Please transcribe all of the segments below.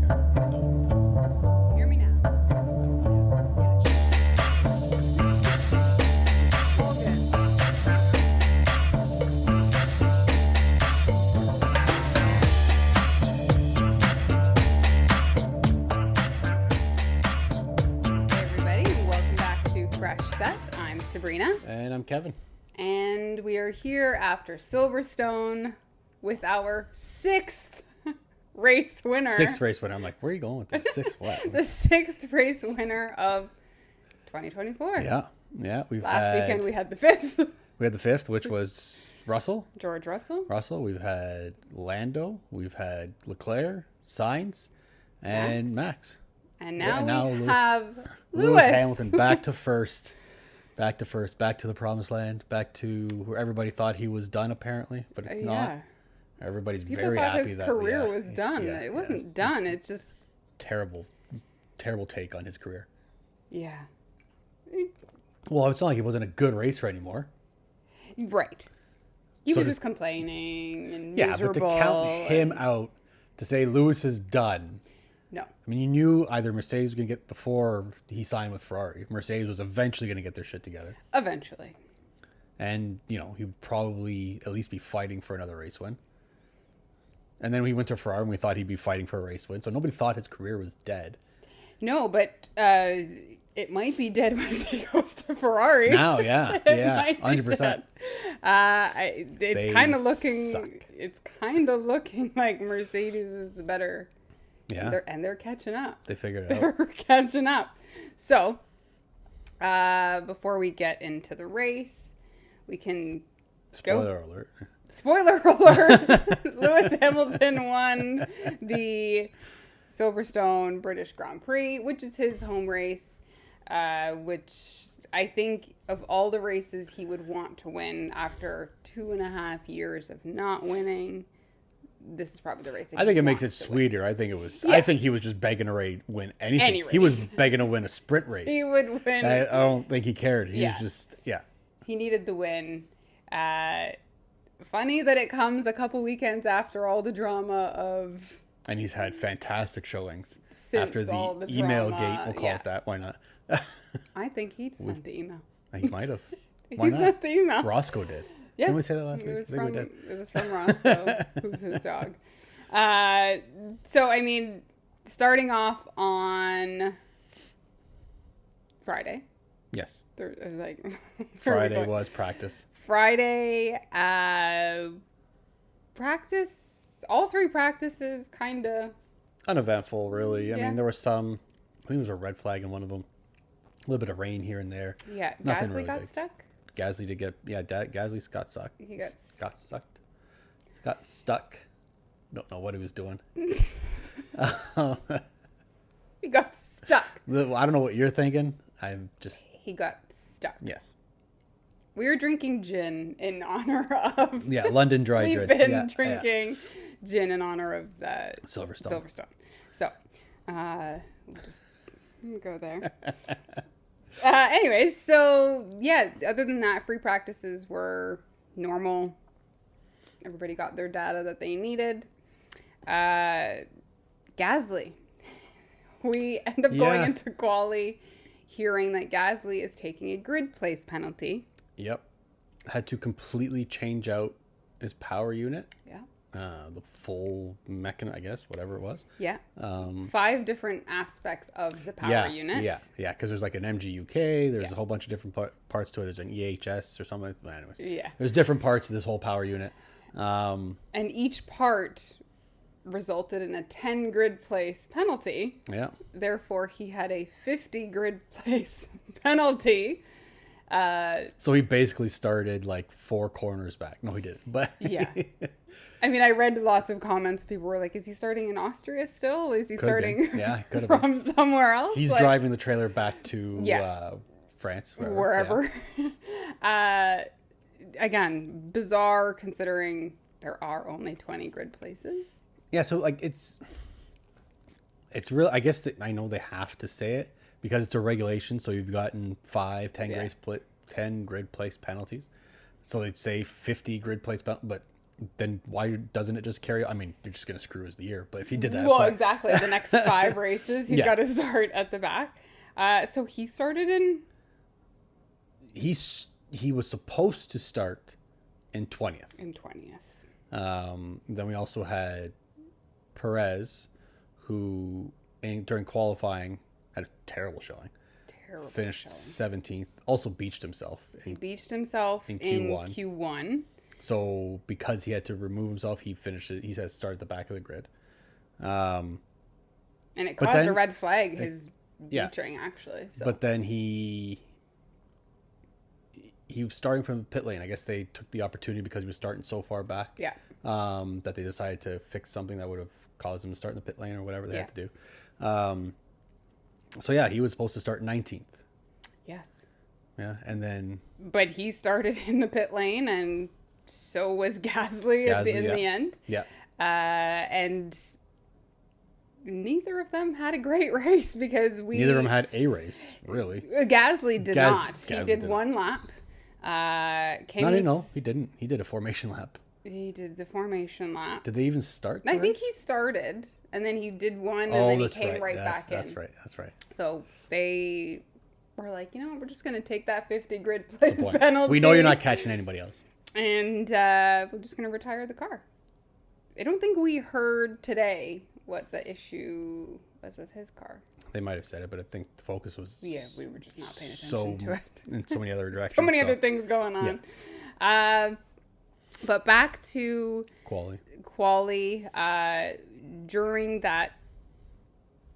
So, Hear me now. All good. Hey everybody, and welcome back to Fresh Set. I'm Sabrina, and I'm Kevin. and we are here after Silverstone with our sixth race winner. Sixth race winner. I'm like, where are you going with this? Sixth what? The sixth race winner of 2024. Yeah. Last weekend we had the fifth. We had the fifth, which was Russell. George Russell. We've had Lando. We've had Leclerc, Sainz, and Max. And now we Lew- have Lewis Hamilton back to first. Back to the promised land. Back to where everybody thought he was done, apparently, but it's not. Everybody's People very thought happy his that career was done. Yeah, It wasn't done. It's just terrible take on his career. yeah. Well, it's not like he wasn't a good racer anymore. Right. He So was to- just complaining and Yeah, miserable. but to count him out to say Lewis is done. No. I mean, you knew either Mercedes was going to get before he signed with Ferrari. Mercedes was eventually going to get their shit together. Eventually. And, he would probably at least be fighting for another race win. And then we went to Ferrari and we thought he'd be fighting for a race win. So nobody thought his career was dead. No, but it might be dead once he goes to Ferrari. Now, yeah. It Yeah, might be 100%. dead. They It's kind of looking. suck. It's kind of looking like Mercedes is the better. Yeah. And they're catching up. They figured it out. They're catching up. So, before we get into the race, we can Spoiler alert. Spoiler alert! Lewis Hamilton won the Silverstone British Grand Prix, which is his home race, which I think of all the races he would want to win after 2.5 years of not winning, this is probably the race that I think he it makes it wants to win. sweeter. I think it was. Yeah. I think he was just begging to win anything. Any He was race. begging to win a sprint race. He would win. I don't think he cared. He Yeah. was just He needed the win. Funny that it comes a couple weekends after all the drama of And he's had fantastic showings Since after all the the email drama, gate. We'll call yeah. it that. Why not? I think he sent the email. He might have. He Why not? sent the email. Roscoe did. Yeah. Didn't we say that last week? It was I think we from did. it was from Roscoe, who's his dog. So I mean, starting off on Friday. Yes. I was like, where are we Friday going? was practice. Friday, practice. All three practices, kind of. Uneventful, really. I Yeah. mean, there was some. I think there was a red flag in one of them. A little bit of rain here and there. Yeah, Nothing Gasly really got big. stuck. Gasly did get. Yeah, Gasly got stuck. He got got stuck. Got stuck. Don't know what he was doing. He got stuck. I don't know what you're thinking. I'm just He got stuck. yes. We were drinking gin in honor of. Yeah, London Dry We've Gin. been Yeah, drinking gin in honor of Silverstone. So, we'll just go there. Anyways, so yeah, other than that, free practices were normal. Everybody got their data that they needed. Gasly. We end up going Yeah. into quali hearing that Gasly is taking a grid place penalty. Yep. Had to completely change out his power unit. Yeah. The full mechanism, I guess, whatever it was. Yeah. 5 different aspects of the power yeah, unit. Yeah, because there's like an MGUK, there's Yeah. a whole bunch of different parts to it. There's an EHS or something. Well, anyways, Yeah. there's different parts of this whole power unit. And each part resulted in a 10 grid place penalty. Yeah. Therefore, he had a 50 grid place penalty. So he basically started like 4 corners back. No, he didn't. But Yeah. I mean, I read lots of comments. People were like, is he starting in Austria still? Is he Could've starting been. Yeah, could have been. from somewhere else? He's Like, driving the trailer back to Yeah. France. wherever. Again, bizarre considering there are only 20 grid places. Yeah, so like it's real. I guess that I know they have to say it because it's a regulation. So you've gotten 5, 10 Yeah. 10 grid place penalties. So they'd say 50 grid place penalty, but then why doesn't it just carry? I mean, you're just gonna screw his year. But if he did that, Well, but exactly. The next 5 races, he's Yeah. got to start at the back. So he started in he was supposed to start in 20th. 20th. Then we also had Perez, who during qualifying had a terrible showing. Terrible Finished showing. 17th. Also beached himself. He beached himself in Q1. So because he had to remove himself, he finished it. He had to start at the back of the grid. And it But caused then- a red flag, his Yeah. beaching, actually. So. But then he was starting from the pit lane. I guess they took the opportunity because he was starting so far back. Yeah. That they decided to fix something that would have caused him to start in the pit lane or whatever they had to do. So yeah, he was supposed to start 19th. Yes. Yeah, and then But he started in the pit lane, and so was Gasly, in the end. Yeah. And neither of them had a great race because Neither of them had a race, really. Gasly did not. Gasly He did did one lap. No, he didn't. He did a formation lap. He did the formation lap. Did they even start? I think he started, and then he did one, and then he came right back in. That's right. So they were like, you know what, we're just going to take that 50 grid place penalty. We know you're not catching anybody else. And we're just going to retire the car. I don't think we heard today what the issue was with his car. They might have said it, but I think the focus was Yeah, we were just not paying attention to it. in so many other directions. So many other things going on. Yeah. But back to Quali. During that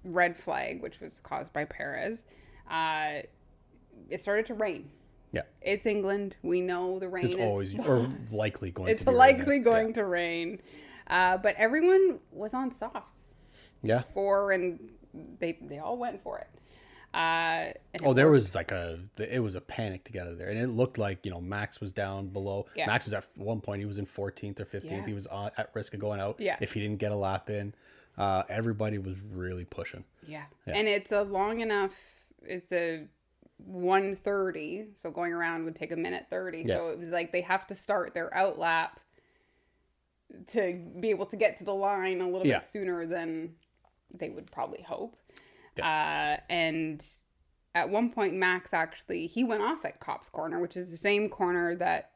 red flag, which was caused by Perez, it started to rain. Yeah. It's England. We know the rain It's is always or likely going it's to be likely raining. going to rain. But everyone was on softs. Yeah. And they all went for it. And There was it was a panic to get out of there, and it looked like Max was down below. Yeah. Max was at one point he was in 14th or 15th. Yeah. He was at risk of going out. Yeah. If he didn't get a lap in, everybody was really pushing. Yeah. And it's a long enough. It's a 1:30, so going around would take a minute 30. Yeah. So it was like they have to start their out lap to be able to get to the line a little bit sooner than they would probably hope. Yeah. And at one point, Max he went off at Cop's corner, which is the same corner that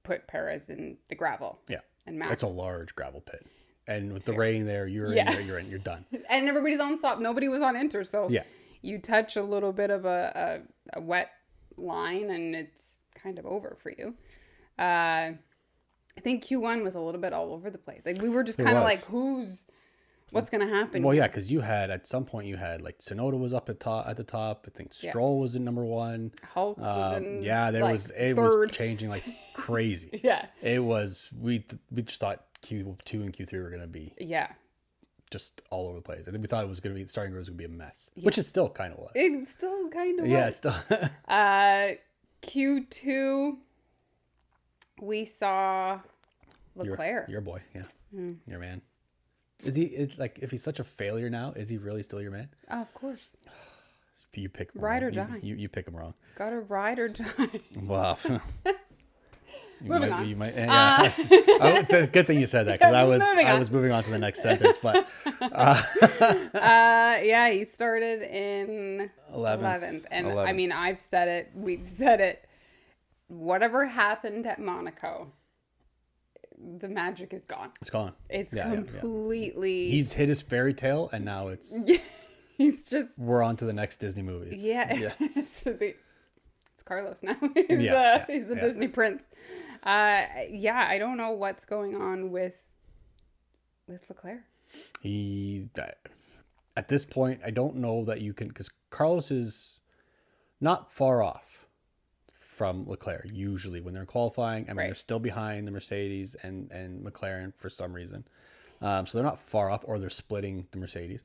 put Perez in the gravel. Yeah. And Max. It's a large gravel pit. And with the rain there, you're in there, you're done. And everybody's on stop. Nobody was on enter. So you touch a little bit of a wet line and it's kind of over for you. I think Q1 was a little bit all over the place. Like we were just kind of like, what's going to happen? Well, yeah, because at some point you had like Tsunoda was up at the top. I think Stroll was in number 1. Hulk was in it was changing like crazy. Yeah. It was, we just thought Q2 and Q3 were going to be just all over the place. I think we thought it was going to be, starting was going to be a mess, which it still kind of was. It still kind of was. Yeah, it's still. Q2, we saw Leclerc. Your boy, your man. Is like, if he's such a failure now, is he really still your man? Oh, of course. You pick him ride wrong. or die. You pick him wrong. Gotta ride or die. Wow. Moving on. You might, good thing you said that, because I was moving on to the next sentence. But he started in 11th. And 11th. I mean, I've said it, we've said it. Whatever happened at Monaco, the magic is gone. It's gone. It's completely. He's hit his fairy tale, and now it's. He's just. We're on to the next Disney movie. It's Carlos now. He's the Disney prince. I don't know what's going on with Leclerc. At this point, I don't know that you can, because Carlos is not far off from Leclerc usually when they're qualifying. I mean, they're still behind the Mercedes and McLaren for some reason. So they're not far off, or they're splitting the Mercedes.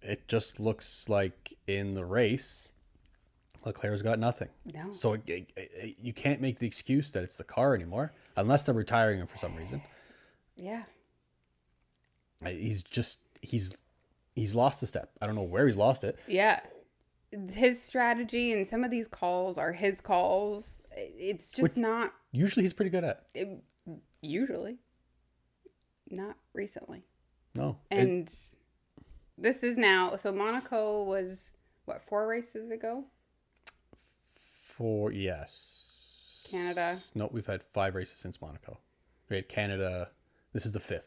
It just looks like in the race, Leclerc's got nothing. No. So you can't make the excuse that it's the car anymore, unless they're retiring him for some reason. Yeah. He's lost a step. I don't know where he's lost it. Yeah. His strategy and some of these calls are his calls. It's just not Usually he's pretty good at. Usually. Not recently. No. And this is now, so Monaco was, what, 4 races ago? Yes. Canada. No, we've had 5 races since Monaco. We had Canada. This is the 5th.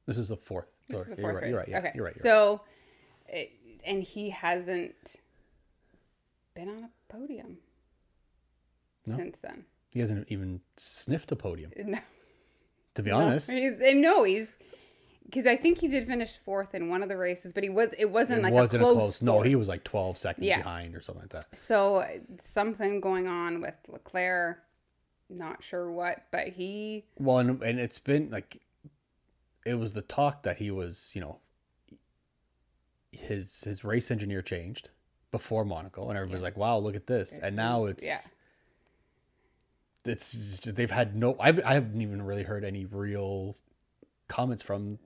This is the 4th. This is the 4th race. You're right. Yeah, okay. You're right. So, and he hasn't been on a podium since then. He hasn't even sniffed a podium. No. To be honest. He's because I think he did finish 4th in one of the races, but it wasn't a close. No, he was like 12 seconds Yeah. behind or something like that. So something going on with Leclerc, not sure what, but he. Well, and it's been like, it was the talk that he was, his race engineer changed before Monaco, and everybody's like, "Wow, look at this!" And now it's they've had no. I haven't even really heard any real comments from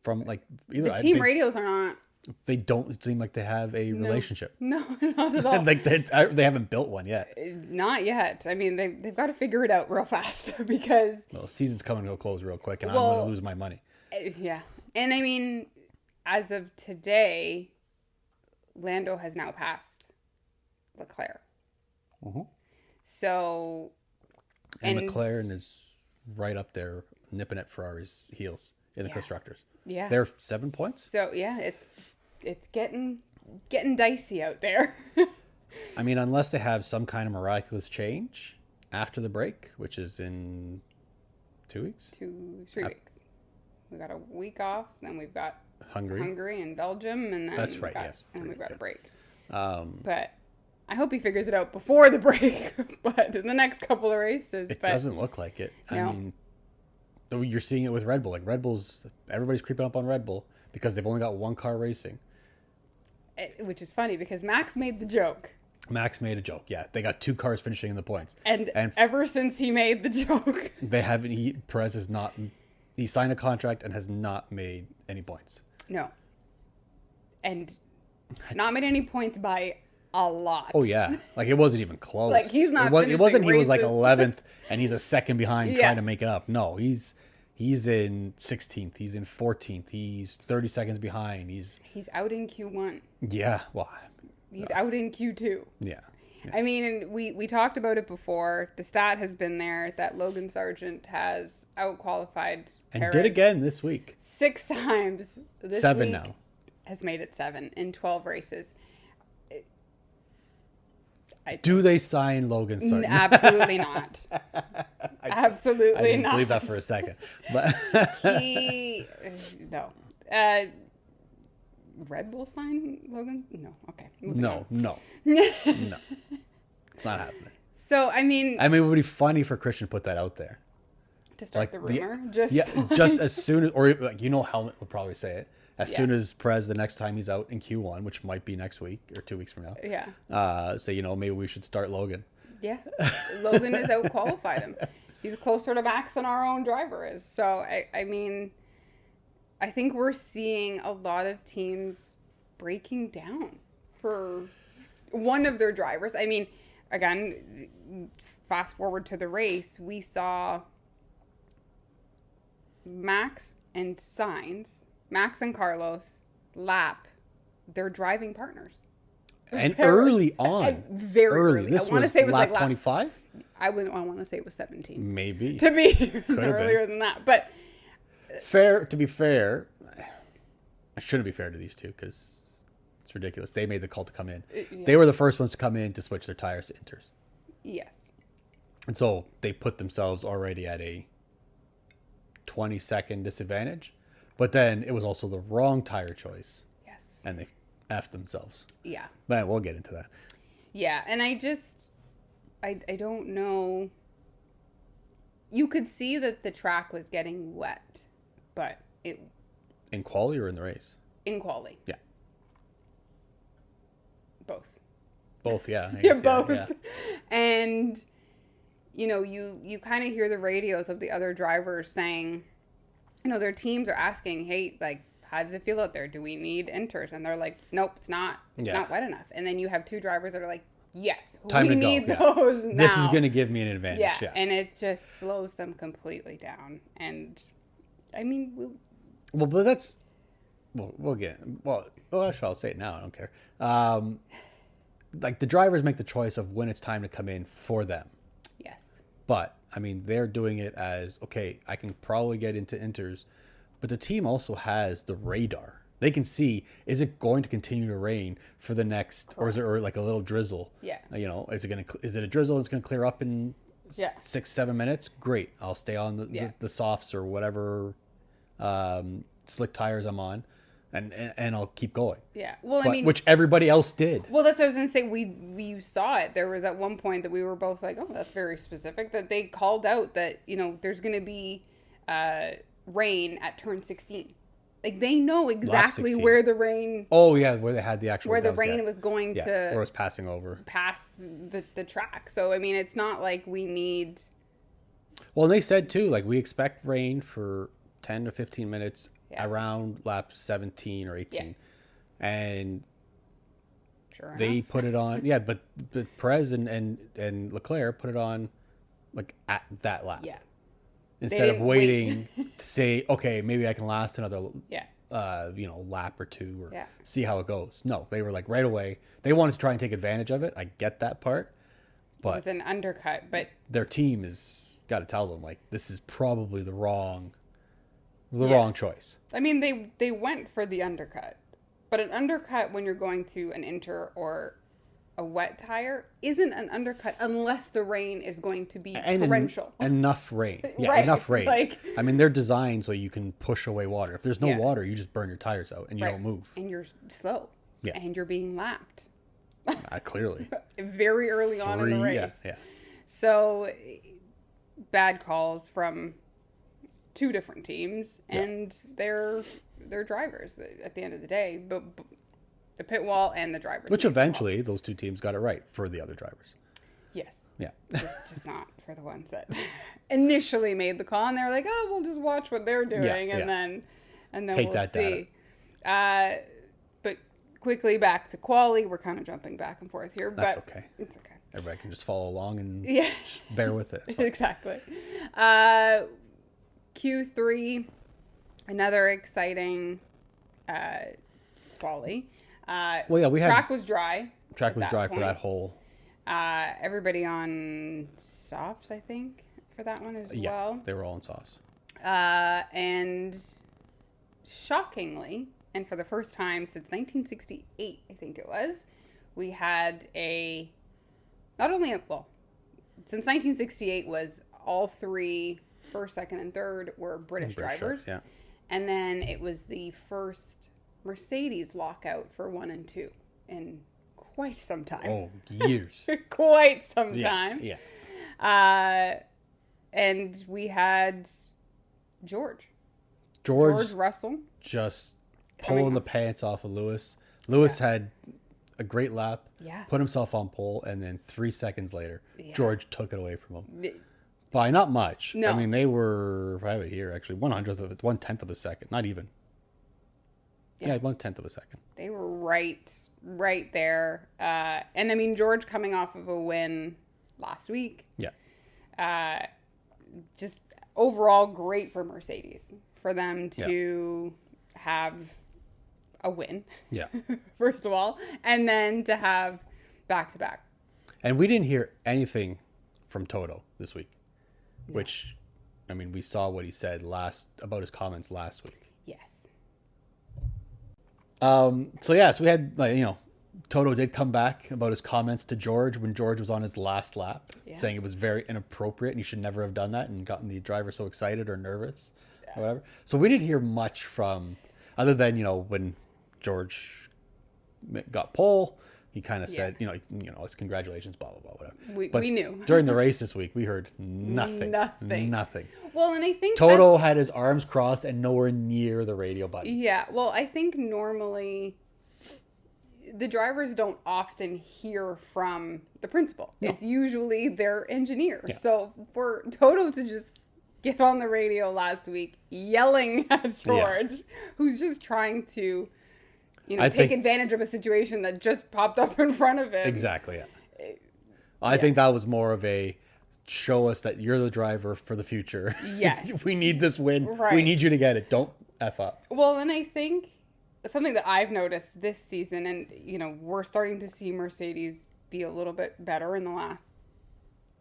like either. The team radios are not. They don't seem like they have a relationship. No, not at all. Like they haven't built one yet. Not yet. I mean, they've got to figure it out real fast because. Well, the season's coming to a close real quick, and I'm going to lose my money. Yeah, and I mean, as of today, Lando has now passed Leclerc. Mm-hmm. So. And McLaren is right up there, nipping at Ferrari's heels in the constructors. Yeah, they're 7 points. So yeah, it's getting dicey out there. I mean, unless they have some kind of miraculous change after the break, which is in 2 weeks, 3 weeks. We got a week off, then we've got Hungary and Belgium, and then that's right. Yes, and we've got a break. But I hope he figures it out before the break, but in the next couple of races. It doesn't look like it. No. I mean, you're seeing it with Red Bull. Like everybody's creeping up on Red Bull because they've only got one car racing. Which is funny because Max made the joke. Max made a joke. Yeah, they got 2 cars finishing in the points. And ever since he made the joke, they haven't. Perez has not. He signed a contract and has not made any points. No. And not made any points by a lot. Oh yeah, like it wasn't even close. Like he's not. It wasn't. He was like races. 11th, and he's a second behind trying to make it up. No, he's in 16th. He's in 14th. He's 30 seconds behind. He's out in Q1. Yeah, well, he's out in Q2. Yeah. I mean, and we talked about it before. The stat has been there that Logan Sargent has outqualified and Perez did again this week 6 times. This 7 week now. Has made it 7 in 12 races. Do they sign Logan Sargent? Absolutely not. Absolutely I didn't not. believe that for a second. But no. Red Bull sign Logan? No. Okay. No. It's not happening. So I mean, it would be funny for Christian to put that out there. To start the rumor, just as soon as, or like Helmut would probably say it. As soon as Perez, the next time he's out in Q1, which might be next week or 2 weeks from now. Yeah. Say, maybe we should start Logan. Yeah. Logan has out-qualified him. He's closer to Max than our own driver is. So, I mean, I think we're seeing a lot of teams breaking down for one of their drivers. I mean, again, fast forward to the race, we saw Max and Carlos lap their driving partners. And early on. Very early. This I want to was say it was lap like 25? I want to say it was 17. Maybe. To be earlier than that. But to be fair, I shouldn't be fair to these two because it's ridiculous. They made the call to come in. Yeah. They were the first ones to come in to switch their tires to Inters. Yes. And so they put themselves already at a 20-second disadvantage. But then it was also the wrong tire choice. Yes. And they effed themselves. Yeah. But we'll get into that. Yeah, and I don't know. You could see that the track was getting wet, but it... In quali or in the race? In quali. Yeah. Both. Both, yeah. Yeah, both. Yeah. And, you kind of hear the radios of the other drivers saying... their teams are asking, hey, like, how does it feel out there? Do we need Inters? And they're like, nope, it's not. It's not wet enough. And then you have 2 drivers that are like, yes, Time we to go, need yeah. those now. This is going to give me an advantage. Yeah. and it just slows them completely down. And I mean, Well, but that's we'll get actually I'll say it now. I don't care. Like the drivers make the choice of when it's time to come in for them. yes, But I mean, they're doing it as okay. I can probably get into inters, but the team also has the radar. They can see, is it going to continue to rain for the next, or is it or like a little drizzle? Yeah. Is it a drizzle that's going to clear up in Yeah. 6-7 minutes? Great, I'll stay on the softs or whatever slick tires I'm on, and I'll keep going. yeah. Well, But, I mean, which everybody else did. well, that's what I was gonna say. We saw it. There was at one point that we were both like, oh, that's very specific. That they called out that there's gonna be rain at turn 16. Like they know exactly 16. where the rain. Oh yeah, where they had the actual Where the rain was going where to it was passing over. pass the track. So I mean, it's not like we need. Well, and they said too, like we expect rain for 10 to 15 minutes Yeah. around lap 17 or 18, and Sure they enough. put it on. Yeah, but Perez and Leclerc put it on like at that lap. Yeah. Instead of didn't waiting to say, okay, maybe I can last another Yeah. lap or two or Yeah. see how it goes. No, they were like right away. They wanted to try and take advantage of it. I get that part, It but was an undercut, but their team is got to tell them like this is probably the wrong Yeah. wrong choice. I mean they went for the undercut. But an undercut when you're going to an inter or a wet tire isn't an undercut unless the rain is going to be torrential. Enough rain. Yeah, Right, enough rain. like- I mean, they're designed so you can push away water. If there's no Yeah. water, you just burn your tires out and you Right. don't move. And you're slow. Yeah. And you're being lapped Clearly. very early on in the race. Yeah. So bad calls from two different teams and their drivers at the end of the day, but the pit wall and the drivers. Which made the call. eventually those two teams got it right for the other drivers. Yes. Yeah. Just not for the ones that initially made the call and they were like, oh, we'll just watch what they're doing yeah. and then Take we'll that see. But quickly back to quali. We're kind of jumping back and forth here, That's but okay. it's okay. Everybody can just follow along and Yeah. just bear with it. It's fine. Exactly. Q3, another exciting quali. Well, yeah, we had track was dry. track at was that dry for point. that whole. Everybody on softs, I think, for that one as Yeah, well. they were all in softs. And shockingly, and for the first time since 1968, I think it was, we had since 1968 was all three, first, second, and third were British drivers. Yeah. And then it was the first Mercedes lockout for 1 and 2 in quite some time. Oh, years. Quite some Yeah, time. yeah. And we had George Russell. just Coming pulling the up. pants off of Lewis. Lewis had a great lap, Yeah. put himself on pole, and then 3 seconds later, Yeah. George took it away from him. Th- By not much. No. I mean, they were, I have it here actually, 1/10 of a second. Not even. Yeah. Yeah, 1/10 of a second. They were right there. And I mean, George coming off of a win last week. Yeah. Just overall great for Mercedes for them to have a win, Yeah. first of all, and then to have back-to-back. And we didn't hear anything from Toto this week, which, I mean, we saw what he said about his comments last week. Yes. So we had, Toto did come back about his comments to George when George was on his last lap, saying it was very inappropriate and he should never have done that and gotten the driver so excited or nervous or whatever. So we didn't hear much from, other than, when George got pole, he kind of said, it's congratulations, blah, blah, blah, whatever. We knew. During the race this week, we heard nothing. Nothing. Well, and I think Toto had his arms crossed and nowhere near the radio button. Yeah, well, I think normally the drivers don't often hear from the principal. No. It's usually their engineer. Yeah. So for Toto to just get on the radio last week yelling at George, who's just trying to, take advantage of a situation that just popped up in front of him. Exactly, yeah. I think that was more of a show us that you're the driver for the future. Yes. We need this win. Right. We need you to get it. Don't F up. Well, and I think something that I've noticed this season, and, we're starting to see Mercedes be a little bit better in the last,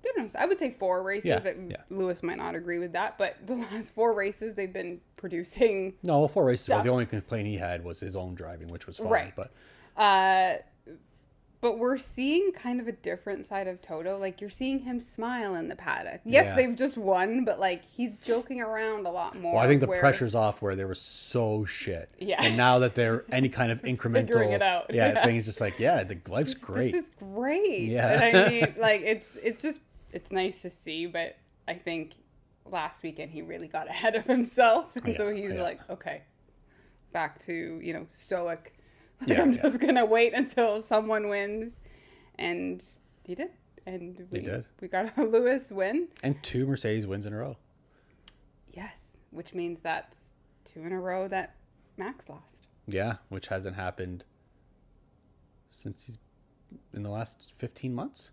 goodness, I would say 4 races. Lewis might not agree with that, but the last 4 races they've been producing. No, 4 races. Stuff. The only complaint he had was his own driving, which was fine. Right. But we're seeing kind of a different side of Toto. Like, you're seeing him smile in the paddock. Yes, they've just won, but, like, he's joking around a lot more. Well, I think the pressure's off where they were so shit. Yeah. And now that they're any kind of incremental... Figuring it out. Yeah, things just like, the life's great. This is great. Yeah. And I mean, like, it's nice to see, but I think last weekend he really got ahead of himself. And so he's like, okay, back to, stoic. Like, I'm just going to wait until someone wins. And he did. And we got a Lewis win. And 2 Mercedes wins in a row. Yes, which means that's 2 in a row that Max lost. Yeah, which hasn't happened since he's in the last 15 months.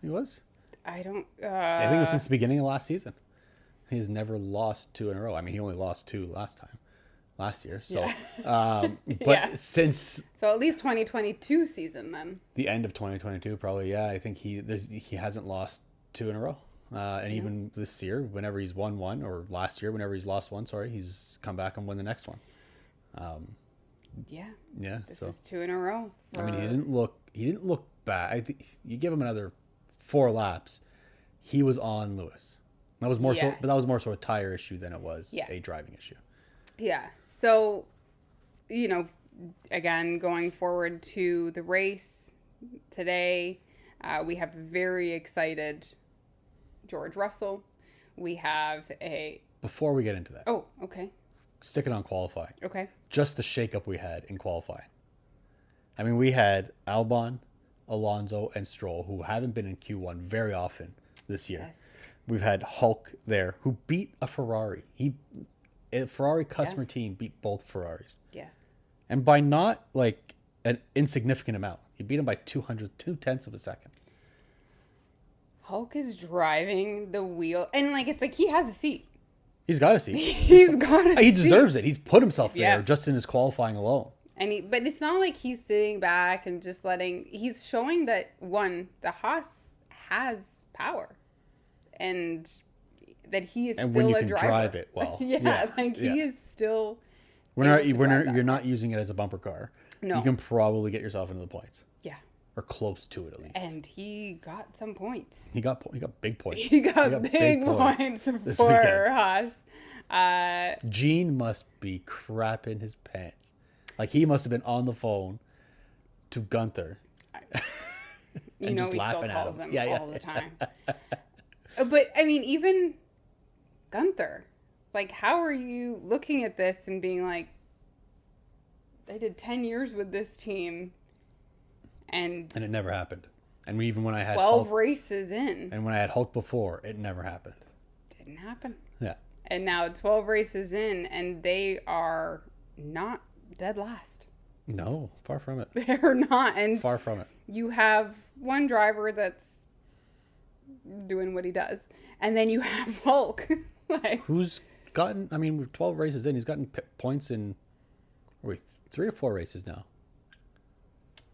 He was. I think it was since the beginning of last season. He's never lost 2 in a row. I mean, he only lost 2 last year. So, since so at least 2022 season then. The end of 2022, probably. I think he hasn't lost 2 in a row. And even this year, whenever he's won one, or last year, whenever he's lost one, he's come back and won the next one. Yeah. This so is 2 in a row. I mean, he didn't look bad. I think you give him another 4 laps, he was on Lewis. That was more but that was more so a tire issue than it was a driving issue. Yeah. So, again, going forward to the race today, we have very excited George Russell. We have Before we get into that. Oh, okay. Stick it on qualifying. Okay. Just the shakeup we had in qualifying. I mean, we had Albon, Alonso, and Stroll, who haven't been in Q1 very often this year. Yes. We've had Hulk there, who beat a Ferrari. A Ferrari customer team beat both Ferraris. Yes. And by not like an insignificant amount. He beat him by 2/10 of a second. Hulk is driving the wheel, and it's like he has a seat. He's got a seat. He's got a seat. He deserves it. He's put himself there just in his qualifying alone. But it's not like he's sitting back and just he's showing that the Haas has power, and that he is still a driver. And when you can drive it well. He is still. You're not using it as a bumper car. No. You can probably get yourself into the points. Yeah. Or close to it at least. And he got some points. He got big points. He got big points for Haas. Gene must be crapping his pants. Like, he must have been on the phone to Gunther. And just he laughing still at calls him. him all the time. But, I mean, even Gunther, how are you looking at this and being like, I did 10 years with this team, and it never happened. And even when I had 12 races in. And when I had Hulk before, it never happened. Didn't happen. Yeah. And now 12 races in, and they are not dead last. No, far from it. They're not. And far from it. You have one driver that's doing what he does. And then you have Hulk. Who's gotten, 12 races in, he's gotten points in 3 or 4 races now.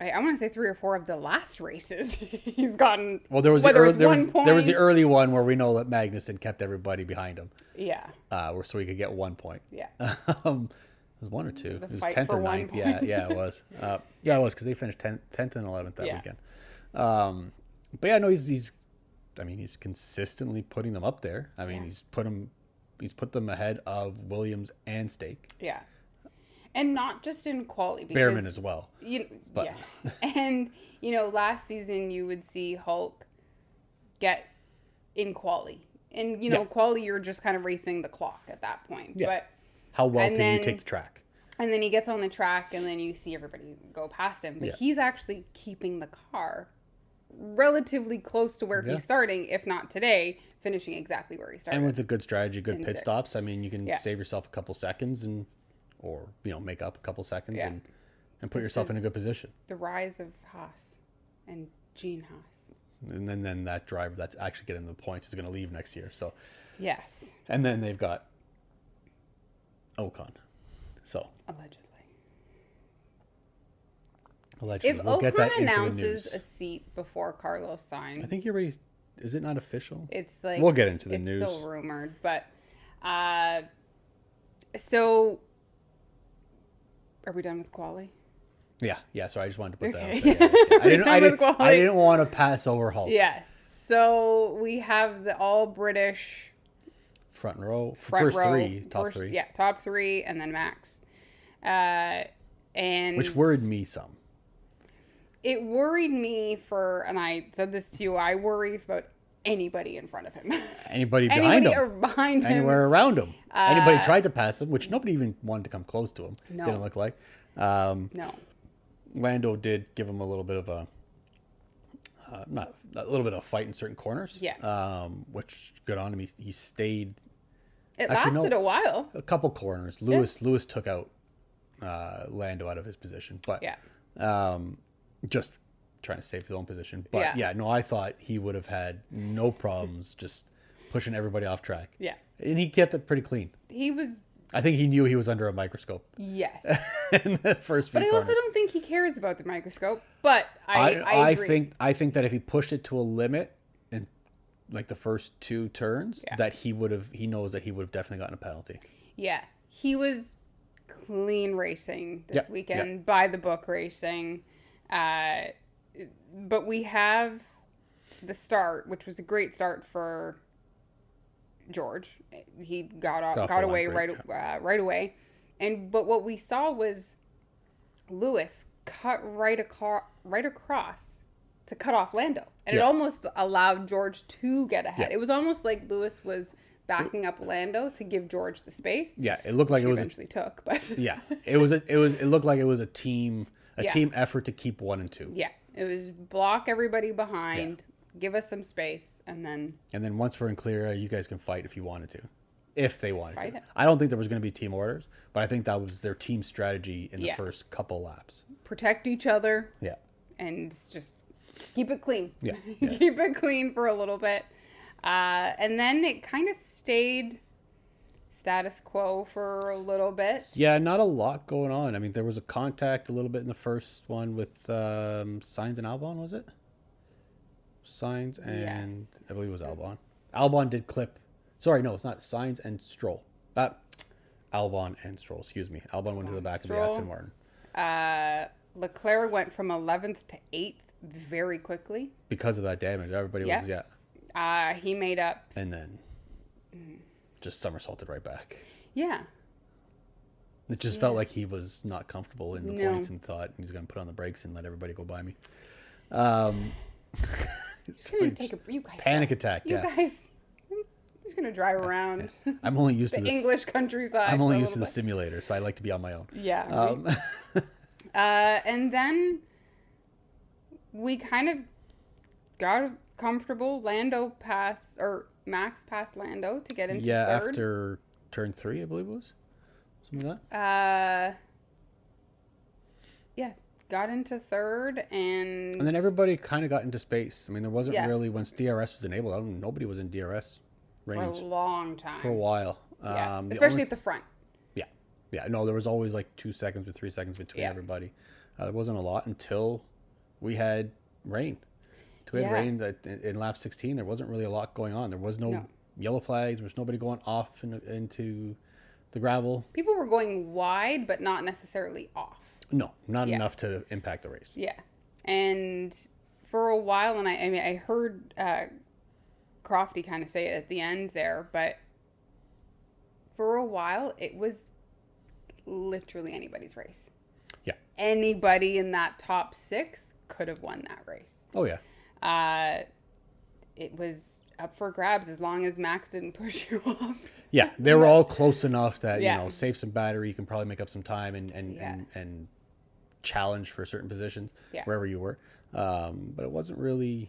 I want to say 3 or 4 of the last races he's gotten. Well, there was the early one where we know that Magnussen kept everybody behind him. Yeah. So he could get 1 point. Yeah. It was 1 or 2. The it was fight 10th for or 9th. Yeah, it was. It was because they finished 10th and 11th that weekend. But yeah, no, he's consistently putting them up there. He's put them ahead of Williams and Stake. Yeah. And not just in quality. Behrman as well. Yeah. And, last season you would see Hulk get in quali. And, quali, you're just kind of racing the clock at that point. Yeah. But how well can you take the track? And then he gets on the track and then you see everybody go past him. But he's actually keeping the car relatively close to where he's starting, if not today, finishing exactly where he started. And with a good strategy, good pit stops, you can save yourself a couple seconds or make up a couple seconds and put yourself in a good position. The rise of Haas and Gene Haas. and then that driver that's actually getting the points is going to leave next year. So, Yes. and then they've got Ocon. So allegedly, If we'll get that Ocon into the announces news. a seat before Carlos signs, I think you already. Is it not official? it's like We'll get into the it's news. still rumored, but so are we done with quali? Yeah. So I just wanted to put Okay. that out there. Yeah. We're done with quali. I didn't want to pass over Hulk. Yes. So we have the all British Front row, front first row, three, top three. Yeah, top three, and then Max. And Which worried me some. It worried me and I said this to you, I worry about anybody in front of him. Anybody behind him. Or behind him. Anywhere around him. Anybody tried to pass him, which nobody even wanted to come close to him. No. Didn't look like. No. Lando did give him a little bit of a fight in certain corners. Yeah. Which good on him. He stayed. It Actually, lasted no. a while. A couple corners. Lewis took out Lando out of his position, but just trying to save his own position. But I thought he would have had no problems just pushing everybody off track. Yeah. And he kept it pretty clean. I think he knew he was under a microscope. Yes. In the first few But I corners. also don't think he cares about the microscope. But I agree. I think that if he pushed it to a limit in like the first two turns, that he knows that he would have definitely gotten a penalty. Yeah. He was clean racing this weekend, by the book racing. But we have the start, which was a great start for George. He got away right away. But what we saw was Lewis cut right across to cut off Lando. And it almost allowed George to get ahead. Yeah. It was almost like Lewis was backing up Lando to give George the space. Yeah, it looked like it was eventually took, but it looked like it was a team effort to keep 1 and 2. Yeah. It was block everybody behind, give us some space, and then once we're in clear, you guys can fight if you wanted to. If they wanted Fight to. it. I don't think there was going to be team orders, but I think that was their team strategy in the first couple laps. protect each other. Yeah. And just keep it clean. Yeah. Keep it clean for a little bit. And then it kind of stayed status quo for a little bit. Yeah, not a lot going on. I mean, there was a contact a little bit in the first one with Sainz and Albon, was it? Sainz and I believe it was Albon. Albon did clip. Sorry, no, it's not. Sainz and Stroll. Albon and Stroll, excuse me. Albon went to the back of the Aston Martin. Leclerc went from 11th to 8th very quickly. Because of that damage. Everybody was, he made up. And then just somersaulted right back. Yeah. It just felt like he was not comfortable in the points and thought he's going to put on the brakes and let everybody go by me. Just gonna take you guys. Panic attack, You guys. I'm just going to drive around. I'm only used to the English countryside. I'm only used to the simulator, so I like to be on my own. Yeah. And then we kind of got comfortable. Max passed Lando to get into third. After turn 3, I believe it was. Something like that. Got into third and then everybody kind of got into space. I mean, there wasn't really, when DRS was enabled, nobody was in DRS range. For a long time. For a while. Yeah. Especially at the front. Yeah, no, there was always like 2 seconds or 3 seconds between everybody. There wasn't a lot until we had rain. We had rain in lap 16. There wasn't really a lot going on. There was no yellow flags. There was nobody going off into the gravel. People were going wide, but not necessarily off. No, not enough to impact the race. Yeah. And for a while, and I heard Crofty kind of say it at the end there, but for a while, it was literally anybody's race. Yeah. Anybody in that top 6 could have won that race. Oh, yeah. It was up for grabs as long as Max didn't push you off. Yeah, they were all close enough that, save some battery, you can probably make up some time and challenge for certain positions wherever you were. But it wasn't really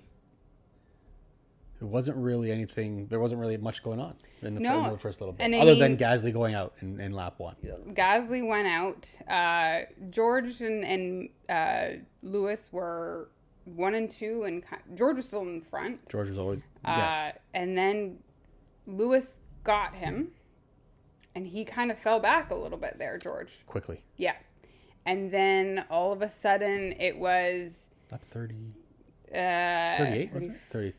anything. There wasn't really much going on in the first little bit, other than Gasly going out in lap 1. Gasly went out. George and Lewis were 1 and 2, and George was still in front. George was always And then Lewis got him, and he kind of fell back a little bit there, George. quickly. Yeah. And then all of a sudden it was... Up 30... 38, was it?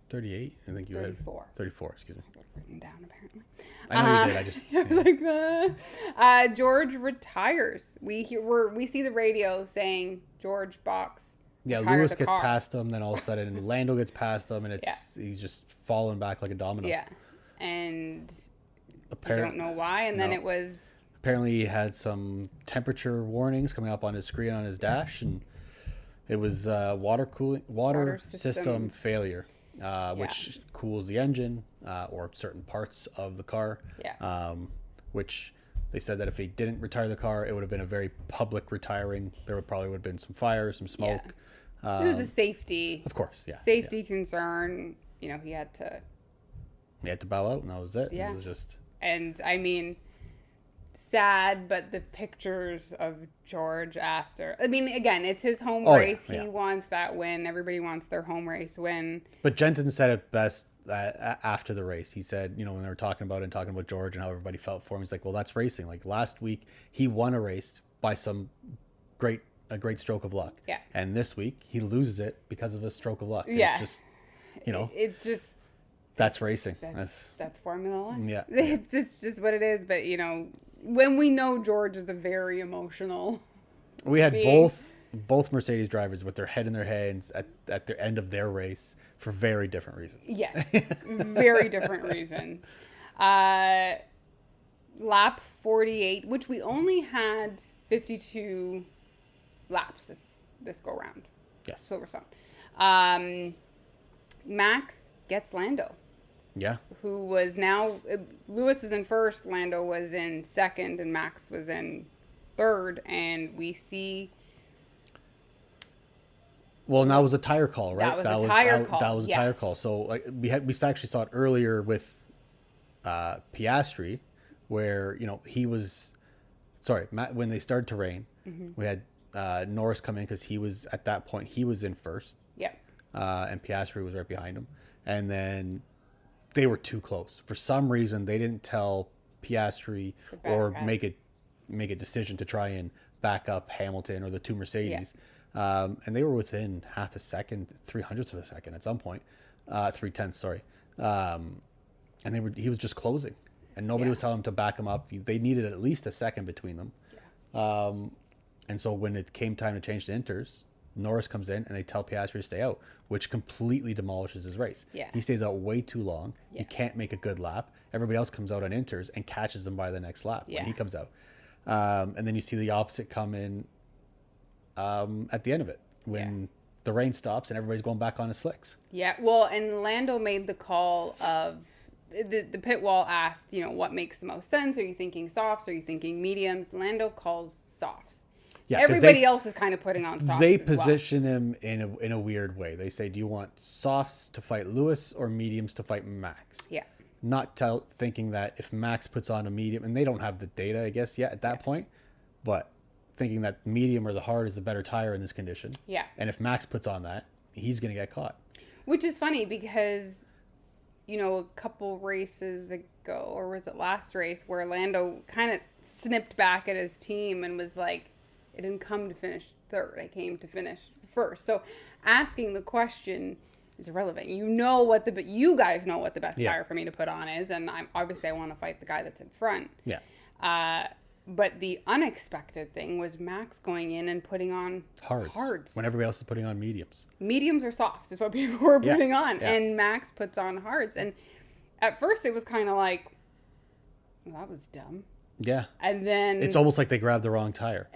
38? I think you 34. had... 34, excuse me. I got it written down, apparently. I know you did, I just... I was like, George retires. We see the radio saying, George Box. Yeah, Lewis gets past him, then all of a sudden Lando gets past him, and he's just falling back like a domino. Yeah. And I don't know why. And then it was... Apparently he had some temperature warnings coming up on his screen on his dash, and it was water system failure, which cools the engine or certain parts of the car. Yeah. Which they said that if he didn't retire the car, it would have been a very public retiring. There would have been some fire, some smoke. Yeah. It was a safety. Of course, yeah. Safety concern. You know, he had to bow out, and that was it. Yeah. It was just... And, I mean... sad, but the pictures of George after, I mean, again, it's his home race. He wants that win. Everybody wants their home race win. But Jensen said it best after the race. He said, when they were talking about George and how everybody felt for him, he's like, well, that's racing. Like last week he won a race by a great stroke of luck. Yeah. And this week he loses it because of a stroke of luck. Yeah. It's just, it just, that's racing. That's Formula One. Yeah. It's just what it is. But, when we know George is a very emotional We had being. both Mercedes drivers with their head in their hands at the end of their race for very different reasons. Yes, very different reasons. Lap 48, which we only had 52 laps this go round. Yes. Silverstone. Max gets Lando. Yeah. Who was now... Lewis is in first, Lando was in second, and Max was in third. And we see... Well, that was a tire call, right? That was a tire call. That was a tire call. So we actually saw it earlier with Piastri, where he was... Sorry, when they started to rain, we had Norris come in because he was, at that point, he was in first. Yeah. And Piastri was right behind him. And then... they were too close. For some reason, they didn't tell Piastri or make a decision to try and back up Hamilton or the two Mercedes. Yeah. And they were within half a second, 300ths of a second at some point, 3/10, sorry. And he was just closing, and nobody was telling him to back him up. They needed at least a second between them. Yeah. And so when it came time to change the inters, Norris comes in and they tell Piastri to stay out, which completely demolishes his race. Yeah. He stays out way too long. Yeah. He can't make a good lap. Everybody else comes out on inters and catches him by the next lap when he comes out. And then you see the opposite come in at the end of it when the rain stops and everybody's going back on the slicks. Yeah, well, and Lando made the call of... The pit wall asked, what makes the most sense? Are you thinking softs? Are you thinking mediums? Lando calls softs. Yeah, everybody else is kind of putting on softs. They position him in a weird way. They say, do you want softs to fight Lewis or mediums to fight Max? Yeah. Not thinking that if Max puts on a medium, and they don't have the data, I guess, yet at that point, but thinking that medium or the hard is the better tire in this condition. Yeah. And if Max puts on that, he's going to get caught. Which is funny because, a couple races ago, or was it last race, where Lando kind of snipped back at his team and was like, I didn't come to finish third. I came to finish first. So asking the question is irrelevant. You guys know what the best tire for me to put on is, and I want to fight the guy that's in front. Yeah. But the unexpected thing was Max going in and putting on hards. When everybody else is putting on mediums. Mediums or softs is what people were putting on. Yeah. And Max puts on hards. And at first it was kind of like, well, that was dumb. Yeah. And then... it's almost like they grabbed the wrong tire.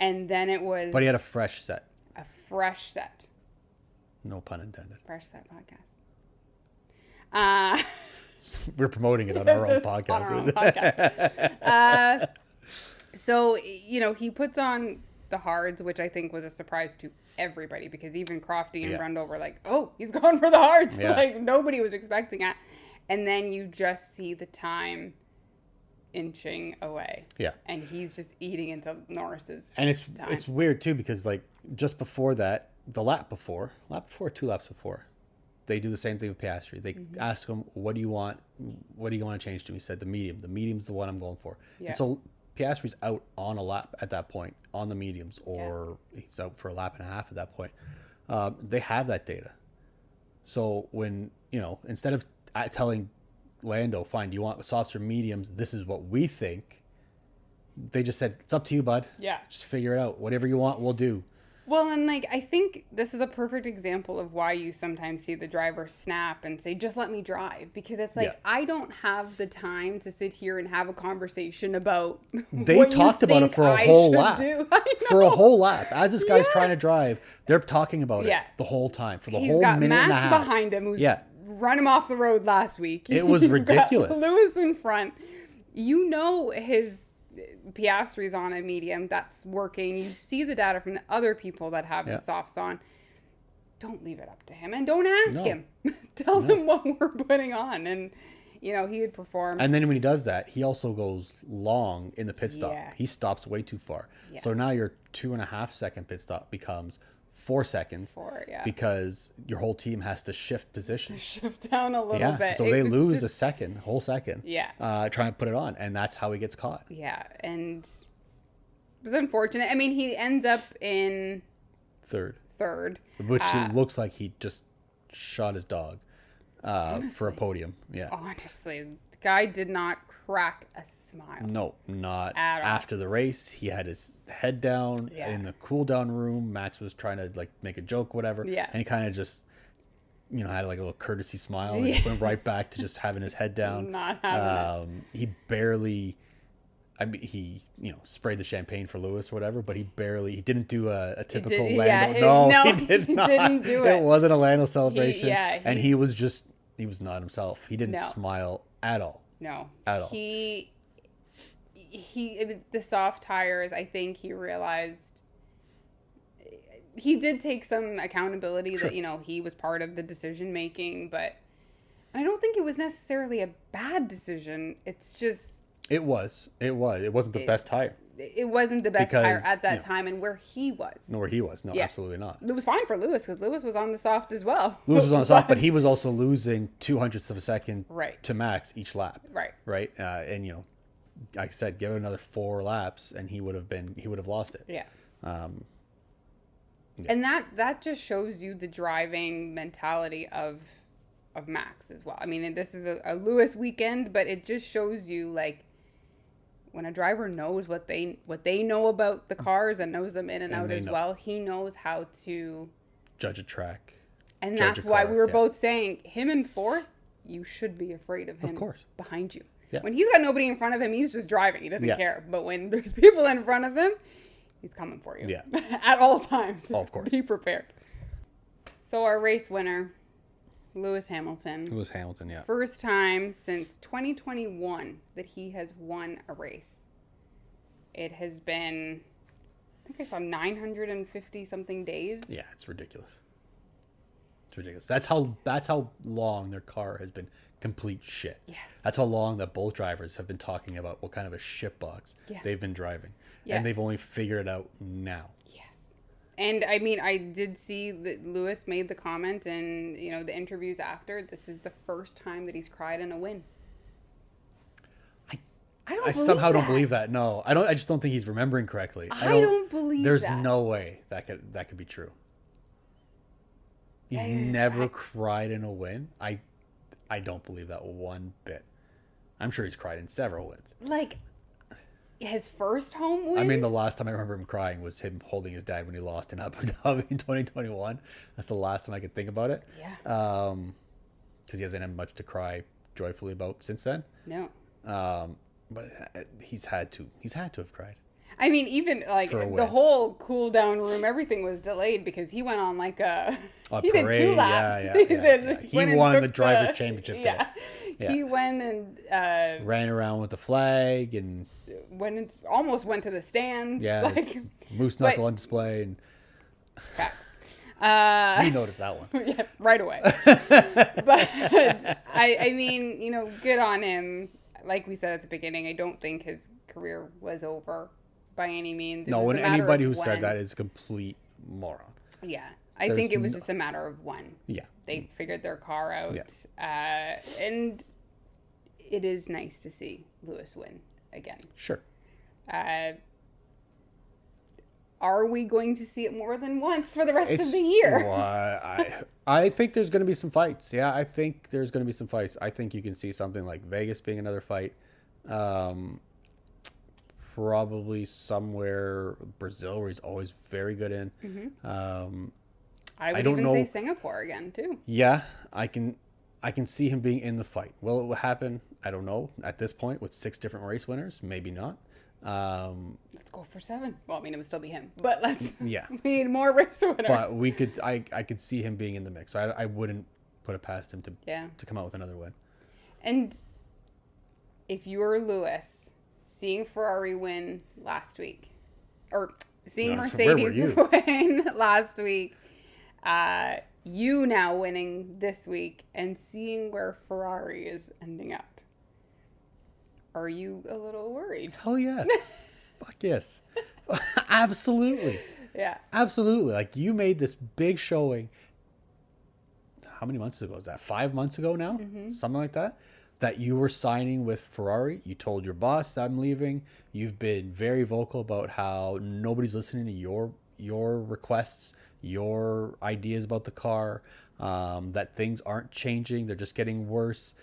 And then it was... but he had a fresh set. A fresh set. No pun intended. Fresh Set podcast. We're promoting it on our own podcast. On our own podcast. So, he puts on the hards, which I think was a surprise to everybody because even Crofty and Brundle were like, oh, he's going for the hards. Yeah. Like, nobody was expecting it. And then you just see the time inching away. Yeah. And he's just eating into Norris's And it's time. it's weird too, because like just before that, the lap before, 2 laps before, they do the same thing with Piastri. They ask him, "What do you want? What do you want to change to?" He said, "The medium. The medium's the one I'm going for." Yeah. And so Piastri's out on a lap at that point on the mediums, or he's out for a lap and a half at that point. They have that data. So when, instead of telling Lando, "Fine, do you want softs or mediums? This is what we think," they just said, "It's up to you, bud. Yeah. Just figure it out. Whatever you want, we'll do." Well, and like, I think this is a perfect example of why you sometimes see the driver snap and say, "Just let me drive," because it's like, I don't have the time to sit here and have a conversation about They what talked you about it think for a I whole should lap. do. I For a know. whole lap. As this guy's trying to drive, they're talking about it Yeah. the whole time. For the He's whole got minute and a Max half. behind him who's Yeah. run him off the road last week. It was You've got ridiculous. Lewis in front. His Piastri's on a medium that's working. You see the data from the other people that have the softs on. Don't leave it up to him, and don't ask him. Tell him what we're putting on, and he had performed. And then when he does that, he also goes long in the pit stop. Yes. He stops way too far. Yeah. So now your 2.5 second pit stop becomes 4 seconds because your whole team has to shift position. Shift down a little bit. So they lose a whole second. Yeah. Trying to put it on, and that's how he gets caught. Yeah, and it was unfortunate. I mean, he ends up in third. Which it looks like he just shot his dog for a podium. Yeah. Honestly, the guy did not crack a smile. No, not at all. after the race. He had his head down in the cool down room. Max was trying to make a joke, whatever. Yeah. And he kind of just, had like a little courtesy smile and just went right back to just having his head down. Not having it. He barely. He sprayed the champagne for Lewis or whatever, but he didn't do a typical Lando. No, he did not. Didn't do it. It wasn't a Lando celebration. And he was not himself. He didn't smile at all. No. At all. He the soft tires, I think he realized he did take some accountability that, he was part of the decision making, but I don't think it was necessarily a bad decision. It's just It wasn't the best tire. It wasn't the best tire at that time, and where he was. No, absolutely not. It was fine for Lewis because Lewis was on the soft as well. Lewis was on the soft, but he was also losing 0.02 of a second to Max each lap. Right. And like I said, give it another 4 laps, and he would have lost it. Yeah. And that just shows you the driving mentality of Max as well. I mean, this is a Lewis weekend, but it just shows you when a driver knows what they know about the cars and knows them in and out as well, he knows how to judge a track. And that's why we were both saying him in fourth, you should be afraid of him behind you. Yeah. When he's got nobody in front of him, he's just driving. He doesn't care. But when there's people in front of him, he's coming for you. Yeah. At all times. Oh, of course. Be prepared. So our race winner, Lewis Hamilton. Yeah. First time since 2021 that he has won a race. It has been, I think I saw 950 something days. Yeah, it's ridiculous. That's how long their car has been complete shit. Yes. That's how long that both drivers have been talking about what kind of a shitbox they've been driving. Yeah. And they've only figured it out now. Yes. And I mean, I did see that Lewis made the comment in, the interviews after, this is the first time that he's cried in a win. I somehow don't believe that. No, I don't. I just don't think he's remembering correctly. I don't believe there's that. No way that could be true. He's never cried in a win. I don't believe that one bit. I'm sure he's cried in several wins. Like his first home win? I mean, the last time I remember him crying was him holding his dad when he lost in Abu Dhabi in 2021. That's the last time I could think about it. Yeah. Because he hasn't had much to cry joyfully about since then. No. But he's had to have cried. I mean, even the whole cool down room, everything was delayed because he went on he did 2 laps. Yeah. He won the driver's championship. Yeah. He went and ran around with the flag and almost went to the stands. Yeah, moose knuckle on display and facts. You noticed that one. Yeah, right away. But I mean, good on him. like we said at the beginning, I don't think his career was over by any means. No, and anybody who said that is a complete moron. Yeah. I think it was just a matter of when. Yeah. They figured their car out. Yeah. And it is nice to see Lewis win again. Sure. Are we going to see it more than once for the rest of the year? Well, I think there's going to be some fights. Yeah, I think there's going to be some fights. I think you can see something like Vegas being another fight. Probably somewhere Brazil, where he's always very good in. Mm-hmm. I would don't even know. say Singapore again, too. Yeah, I can see him being in the fight. Will it will happen? I don't know. At this point, with 6 different race winners, maybe not. Let's go for 7. Well, I mean, it would still be him, but Yeah. We need more race winners. But we could. I could see him being in the mix. So I wouldn't put it past him to come out with another win. And if you were Lewis, seeing Ferrari win last week, or seeing Mercedes win last week, you now winning this week, and seeing where Ferrari is ending up, are you a little worried? Hell yeah. Fuck yes. Absolutely. Yeah. Absolutely. Like, you made this big showing. How many months ago was that? 5 months ago now? Mm-hmm. Something like that? That you were signing with Ferrari. You told your boss that I'm leaving. You've been very vocal about how nobody's listening to your requests, your ideas about the car, that things aren't changing. They're just getting worse.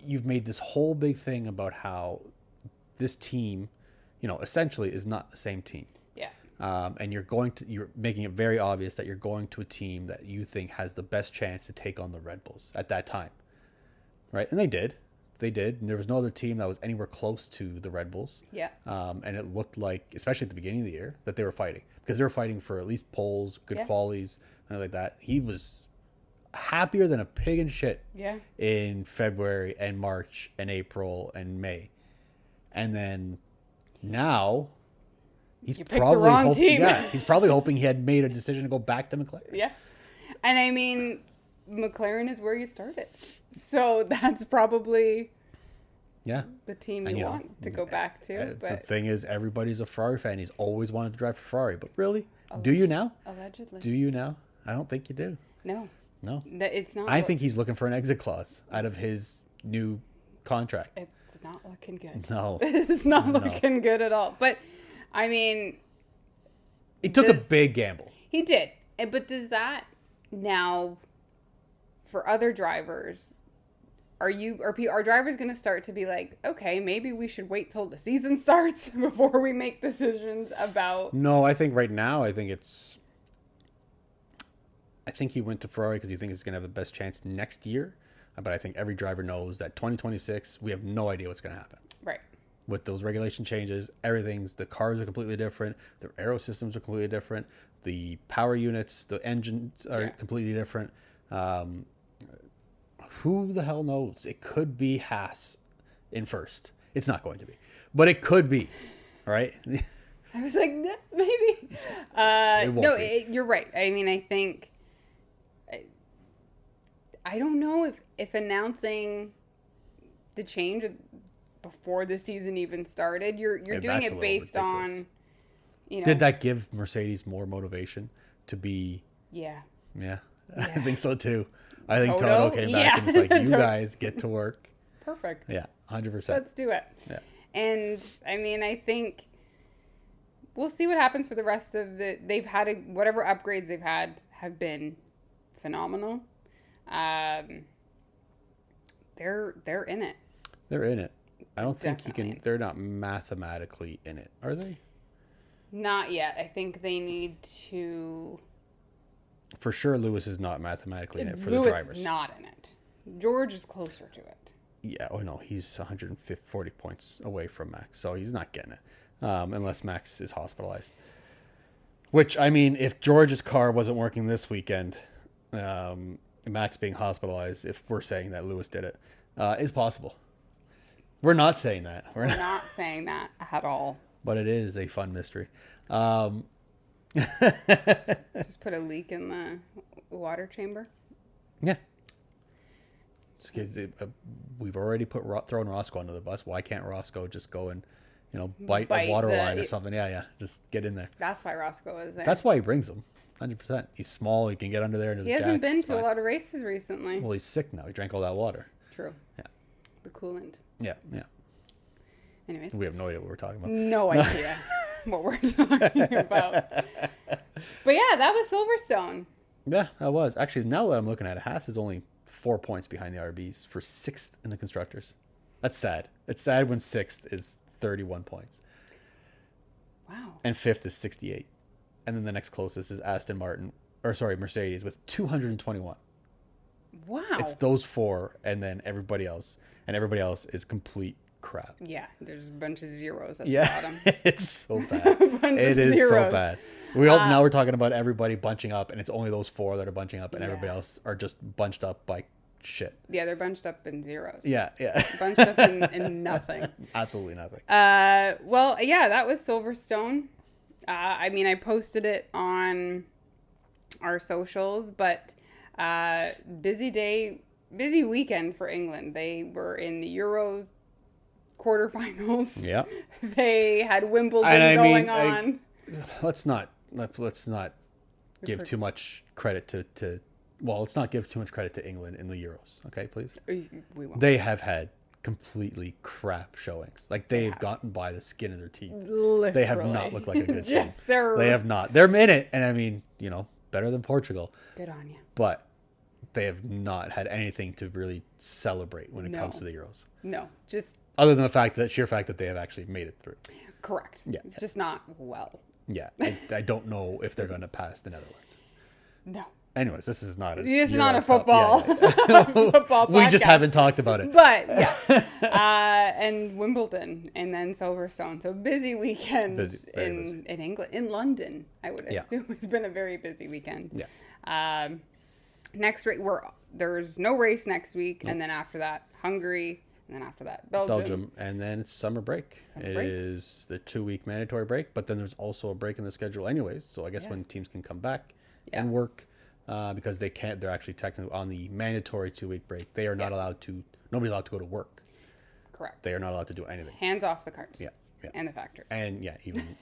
You've made this whole big thing about how this team, essentially is not the same team. Yeah. And you're making it very obvious that you're going to a team that you think has the best chance to take on the Red Bulls at that time. Right? And they did. And there was no other team that was anywhere close to the Red Bulls. Yeah. And it looked like, especially at the beginning of the year, that they were fighting. Because they were fighting for at least poles, good qualities, and like that. He was happier than a pig in shit in February and March and April and May. And then now he's probably hoping, he's probably hoping he had made a decision to go back to McLaren. Yeah. And I mean, McLaren is where you started. So that's probably the team you want to go back to. But the thing is, everybody's a Ferrari fan. He's always wanted to drive for Ferrari. But really? Do you now? Allegedly. Do you now? I don't think you do. No. It's not. I think he's looking for an exit clause out of his new contract. It's not looking good. No. It's not looking good at all. But, I mean... He took a big gamble. He did. But does that now, for other drivers, are drivers going to start to be like, okay, maybe we should wait till the season starts before we make decisions about... No, I think right now, I think he went to Ferrari because he thinks he's going to have the best chance next year. But I think every driver knows that 2026, we have no idea what's going to happen. Right. With those regulation changes, the cars are completely different. The aero systems are completely different. The power units, the engines are completely different. Who the hell knows? It could be Haas in first. It's not going to be. But it could be. Right? I was like, maybe. You're right. I mean, I think... I don't know if announcing the change before the season even started, you're doing it based on, Did that give Mercedes more motivation to be? Yeah. I think so too. I think Toto came back and was like, "You guys get to work." Perfect. Yeah, 100%. Let's do it. Yeah. And I mean, I think we'll see what happens for the rest of they've had whatever upgrades they've had have been phenomenal. They're in it. They're in it. I don't think they're not mathematically in it, are they? Not yet. I think they need to. For sure, Lewis is not mathematically in it for the drivers. Lewis is not in it. George is closer to it. Yeah, no, he's 140 points away from Max, so he's not getting it, unless Max is hospitalized. Which, I mean, if George's car wasn't working this weekend, Max being hospitalized, if we're saying that Lewis did it, is possible. We're not saying that. We're not saying that at all. But it is a fun mystery. Just put a leak in the water chamber. Yeah. We've already thrown Roscoe under the bus. Why can't Roscoe just go and, bite a water line or something? Yeah, just get in there. That's why Roscoe is there. That's why he brings them. 100%. He's small. He can get under there. And he hasn't been to a lot of races recently. Well, he's sick now. He drank all that water. True. Yeah. The coolant. Yeah. Anyways. We have no idea what we're talking about. No idea what we're talking about. But yeah, that was Silverstone. Yeah, that was. Actually, now that I'm looking at it, Haas is only 4 points behind the RBs for 6th in the Constructors. That's sad. It's sad when 6th is 31 points. Wow. And 5th is 68. And then the next closest is Mercedes with 221. Wow. It's those 4 and then everybody else. And everybody else is complete crap. Yeah, there's a bunch of zeros at the bottom. It's so bad. It is so bad. Now we're talking about everybody bunching up, and it's only those 4 that are bunching up, and everybody else are just bunched up by shit. Yeah, they're bunched up in zeros. Yeah. Bunched up in nothing. Absolutely nothing. Well, yeah, that was Silverstone. I posted it on our socials, but busy weekend for England. They were in the Euro quarterfinals. Yeah. They had Wimbledon going on. Let's not give too much credit to let's not give too much credit to England in the Euros, okay, please? We won't. They have had completely crap showings. Like, they've gotten by the skin of their teeth. Literally. They have not looked like a good team. Yes, they have not. They're in it, and better than Portugal. Good on you. But they have not had anything to really celebrate when it comes to the Euros. No, just other than the sheer fact that they have actually made it through. Correct. Yeah. Just not well. Yeah. I don't know if they're going to pass the Netherlands. No. Anyways, this is not a football. Football podcast. We just haven't talked about it. But yeah, and Wimbledon, and then Silverstone. So busy weekend in England, in London. I would assume it's been a very busy weekend. Yeah. Next week there's no race next week, and then after that Hungary, and then after that Belgium, and then it's summer break. It is the 2-week mandatory break, but then there's also a break in the schedule anyways. So I guess when teams can come back and work. Because they can't, they're actually technically on the mandatory 2-week break. They are not allowed to, nobody's allowed to go to work. Correct. They are not allowed to do anything. Hands off the cars. Yeah. And the factory. And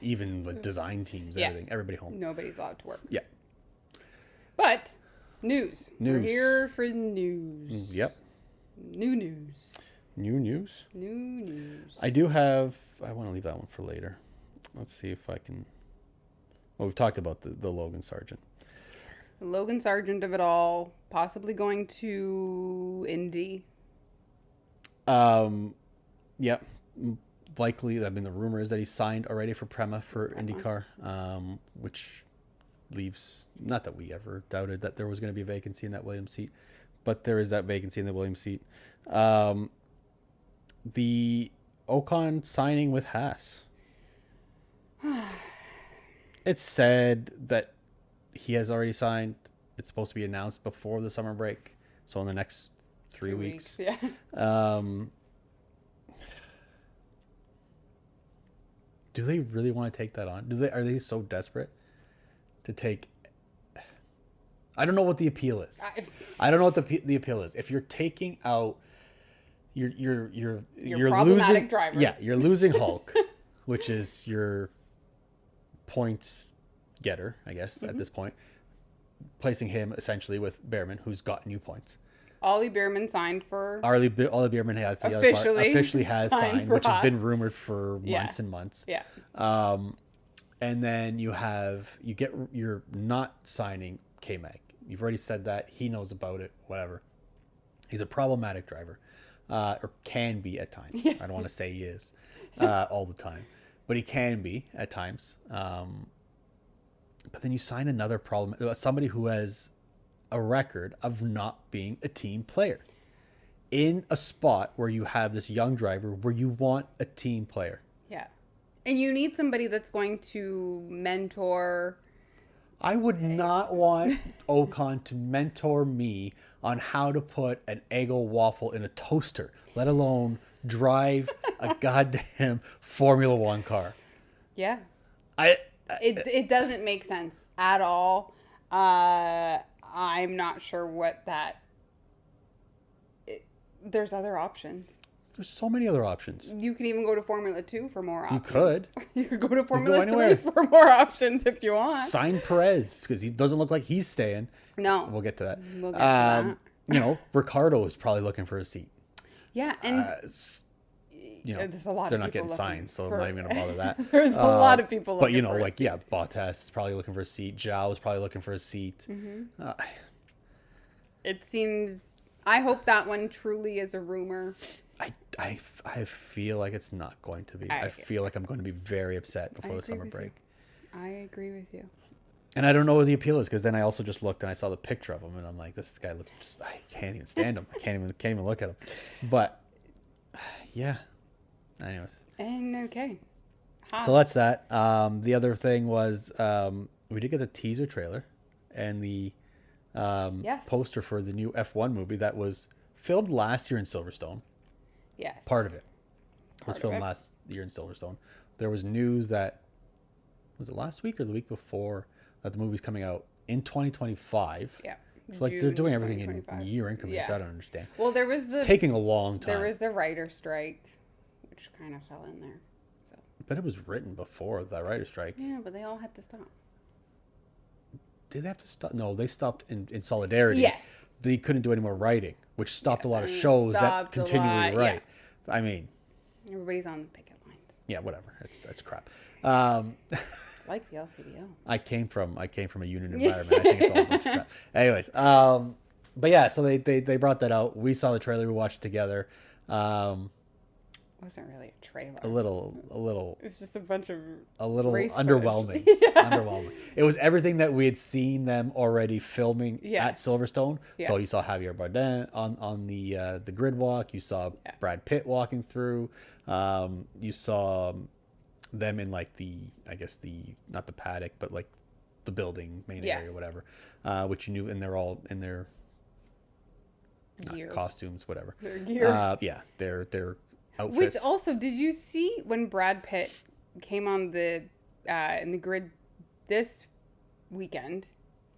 even with design teams, everything, everybody home. Nobody's allowed to work. Yeah. But news. We're here for news. Yep. New news. I want to leave that one for later. Let's see if I can. Well, we've talked about the Logan Sargent. Logan Sargent of it all, possibly going to Indy. Yep. Likely. I mean, the rumor is that he's signed already for Prema for IndyCar, which leaves, not that we ever doubted that there was going to be a vacancy in that Williams seat, but there is that vacancy in the Williams seat. The Ocon signing with Haas. It's said that he has already signed. It's supposed to be announced before the summer break, so in the next 3 weeks. Yeah. Do they really want to take that on? Are they so desperate to take? I don't know what the appeal is. I don't know what the appeal is. If you're taking out, you're problematic losing, driver. Yeah, you're losing Hulk, which is your points getter, I guess, at this point. Placing him essentially with Behrman, who's got new points. Ollie Behrman signed for... Ollie Behrman has the officially has signed, which has been rumored for months and months. Yeah. And then you're not signing K-Mag. You've already said that. He knows about it, whatever. He's a problematic driver, or can be at times. Yeah. I don't want to say he is all the time, but he can be at times. But then you sign another somebody who has a record of not being a team player in a spot where you have this young driver where you want a team player. Yeah. And you need somebody that's going to mentor. I would not want Ocon to mentor me on how to put an Eggo waffle in a toaster, let alone drive a goddamn Formula One car. Yeah. It doesn't make sense at all. I'm not sure what that... There's other options. There's so many other options. You can even go to Formula 2 for more options. You could. You could go to go Formula 3 anywhere. for more options if you want. Sign Perez because he doesn't look like he's staying. No. We'll get to that. We'll get to that. You know, Ricardo is probably looking for a seat. Yeah, and you know, there's a lot they're of not people getting signed, so for... I'm not even gonna bother that. There's a lot of people looking but you know, for a like seat. yeah, Bottas is probably looking for a seat. Zhao is probably looking for a seat. It seems. I hope that one truly is a rumor. I feel like it's not going to be. I feel like I'm going to be very upset before the summer break. I agree with you. And I don't know what the appeal is because then I also just looked and I saw the picture of him and I'm like, this guy looks just. I can't even stand him. I can't even look at him. But yeah. Anyways. And okay. So that's that. The other thing was we did get a teaser trailer and the poster for the new F1 movie that was filmed last year in Silverstone. Yes. Part of it was filmed last year in Silverstone. There was news that, was it last week or the week before, that the movie's coming out in 2025. Yeah. So like they're doing everything in year increments. I don't understand. Well, there was it's taking a long time. There was the writer strike, which kind of fell in there. So. But it was written before the writer strike. Yeah, but they all had to stop. Did they have to stop? No, they stopped in solidarity. Yes. They couldn't do any more writing, which stopped a lot of shows that continually write. Yeah. I mean, everybody's on picket lines. Yeah, whatever. That's crap. Like the LCBO. I came from a union environment. I think it's all a bunch of crap. Anyways, but yeah, so they brought that out. We saw the trailer. We watched it together. It wasn't really a trailer. A little. It's just a bunch of underwhelming. Underwhelming. It was everything that we had seen them already filming at Silverstone. Yeah. So you saw Javier Bardem on the grid walk. You saw Brad Pitt walking through. You saw them in like not the paddock, but like the building main area, whatever. Which you knew, and they're all in their costumes, whatever. Their gear. Their outfits. Which also, did you see when Brad Pitt came on in the grid this weekend?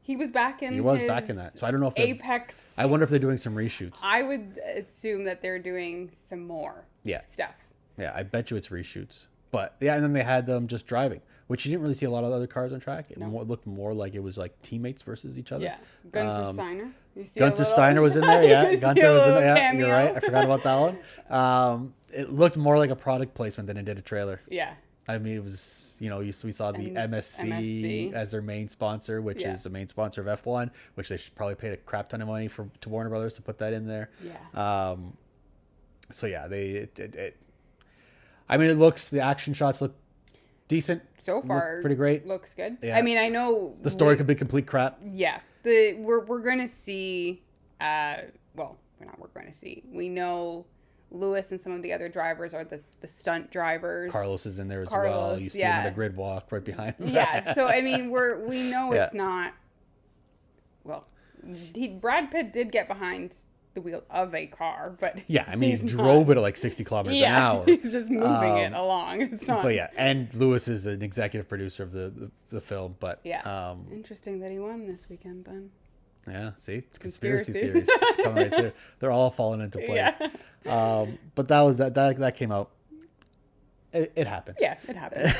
He was back in. Back in that. So I don't know if Apex. I wonder if they're doing some reshoots. I would assume that they're doing some more stuff. Yeah, I bet you it's reshoots. But yeah, and then they had them just driving, which you didn't really see a lot of other cars on track. It looked more like it was like teammates versus each other. Yeah, Gunther Steiner. Steiner was in there. Yeah, Gunther was in there. Yeah, you're right. I forgot about that one. It looked more like a product placement than it did a trailer. Yeah. I mean, it was, we saw the MSC as their main sponsor, which is the main sponsor of F1, which they should probably pay a crap ton of money to Warner Brothers to put that in there. Yeah. So yeah, the action shots look decent. So far, pretty great. Looks good. Yeah. I mean, I know the story could be complete crap. Yeah. We're going to see, we know Lewis and some of the other drivers are the stunt drivers. Carlos is in there as well. You see him in the grid walk right behind him. Yeah. So, I mean, we know it's not, Brad Pitt did get behind the wheel of a car, but yeah, I mean, he drove it at like 60 kilometers an hour. He's just moving it along. It's not. But yeah, and Lewis is an executive producer of the film. But interesting that he won this weekend then. Yeah, see, it's conspiracy theories just coming right through. They're all falling into place. Yeah. But that came out. It happened. Yeah, it happened.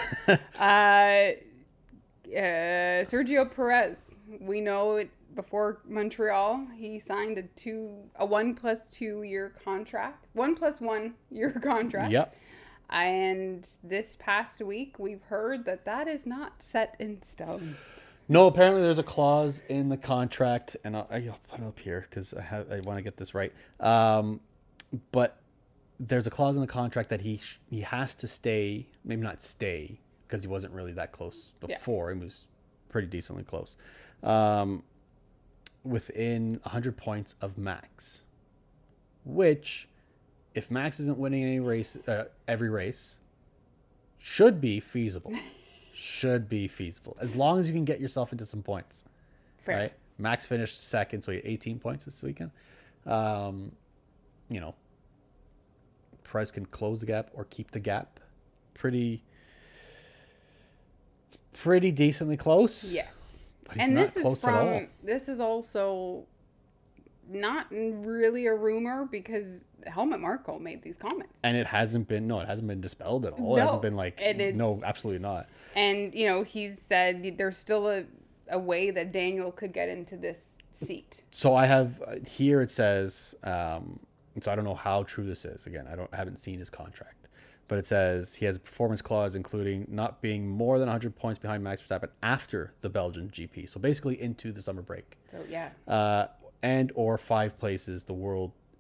Sergio Perez, we know it. Before Montreal, he signed a 1+2 year contract. 1+1 year contract. Yep. And this past week, we've heard that is not set in stone. No, apparently there's a clause in the contract, and I'll put it up here because I want to get this right. But there's a clause in the contract that he has to stay, maybe not stay, because he wasn't really that close before. He was pretty decently close. Within 100 points of Max, which, if Max isn't winning every race, should be feasible. As long as you can get yourself into some points. Fair. Right? Max finished second, so he had 18 points this weekend. Perez can close the gap or keep the gap pretty decently close. Yes. But he's not close at all. This is also not really a rumor because Helmut Marko made these comments. And it hasn't been dispelled at all. It hasn't been like, no, absolutely not. And, he's said there's still a way that Daniel could get into this seat. So I have here it says, so I don't know how true this is. Again, I haven't seen his contract, but it says he has a performance clause including not being more than 100 points behind Max Verstappen after the Belgian GP. So basically into the summer break. So yeah. And or 5 places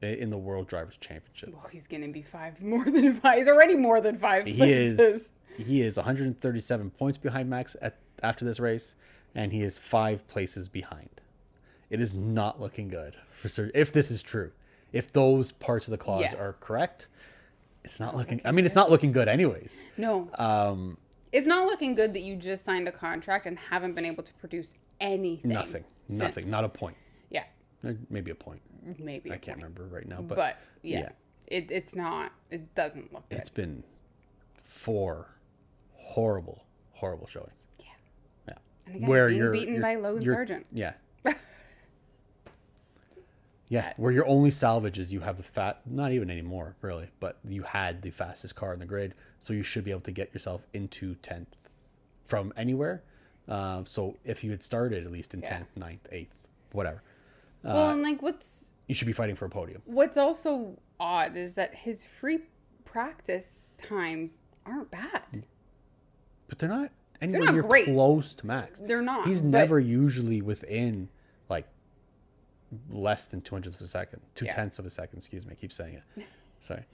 in the World Drivers' Championship. Well, he's going to be more than 5. He's already more than 5 places. He is 137 points behind Max after this race, and he is 5 places behind. It is not looking good for certain. If this is true, if those parts of the clause are correct, it's not looking. I mean, it's not looking good, anyways. No. It's not looking good that you just signed a contract and haven't been able to produce anything. Nothing. Not a point. Yeah. Maybe a point. Maybe. I can't remember right now, but yeah. It's not. It doesn't look good. It's been 4 horrible showings. Yeah. Yeah. And again, where you're beaten by Logan Sargent. Yeah. Yeah, where your only salvage is you have not even anymore, really, but you had the fastest car in the grid, so you should be able to get yourself into 10th from anywhere. So if you had started at least in 10th, 9th, 8th, whatever. Well, and you should be fighting for a podium. What's also odd is that his free practice times aren't bad. But they're not anywhere near close to Max. They're not. He's never usually within like less than 200th of a second, 0.2 of a second. Excuse me, I keep saying it. Sorry.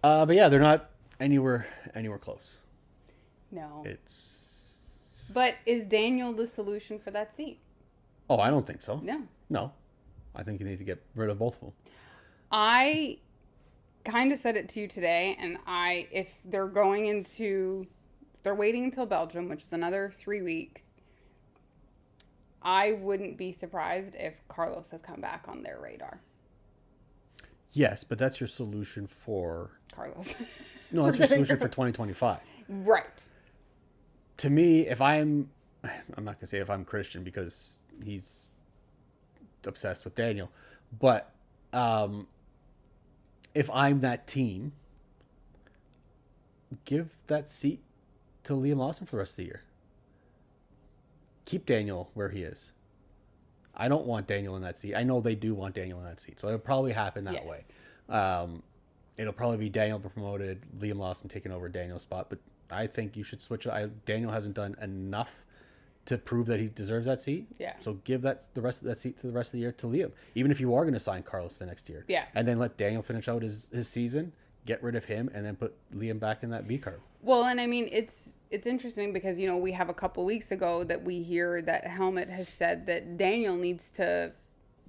But yeah, they're not anywhere close. No. It's. But is Daniel the solution for that seat? Oh, I don't think so. No. I think you need to get rid of both of them. I kind of said it to you today, and if they're waiting until Belgium, which is another 3 weeks. I wouldn't be surprised if Carlos has come back on their radar. Yes, but that's your solution for Carlos. No, that's your solution for 2025. Right. To me, I'm not going to say if I'm Christian because he's obsessed with Daniel, but if I'm that team, give that seat to Liam Lawson for the rest of the year. Keep Daniel where he is. I don't want Daniel in that seat. I know they do want Daniel in that seat, so it'll probably happen that way. It'll probably be Daniel promoted, Liam Lawson taking over Daniel's spot, but I think you should switch. Daniel hasn't done enough to prove that he deserves that seat. Yeah. So give the rest of that seat to the rest of the year to Liam, even if you are going to sign Carlos the next year. Yeah. And then let Daniel finish out his season, get rid of him, and then put Liam back in that B car. Well, and I mean, it's interesting because, we have a couple weeks ago that we hear that Helmut has said that Daniel needs to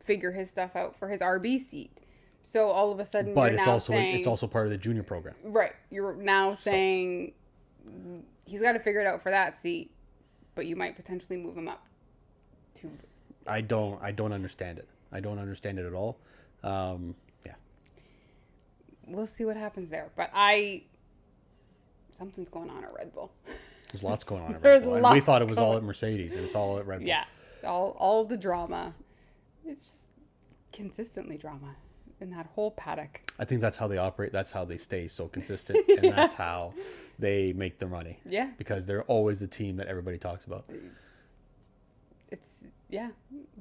figure his stuff out for his RB seat. So all of a sudden, but it's also part of the junior program. Right. You're now saying he's got to figure it out for that seat, but you might potentially move him up to. I don't understand it. I don't understand it at all. Yeah. We'll see what happens there, but something's going on at Red Bull. There's lots going on at Red Bull. And we thought it was all at Mercedes, and it's all at Red Bull. Yeah. All the drama. It's consistently drama in that whole paddock. I think that's how they operate. That's how they stay so consistent, and that's how they make their money. Yeah. Because they're always the team that everybody talks about. It's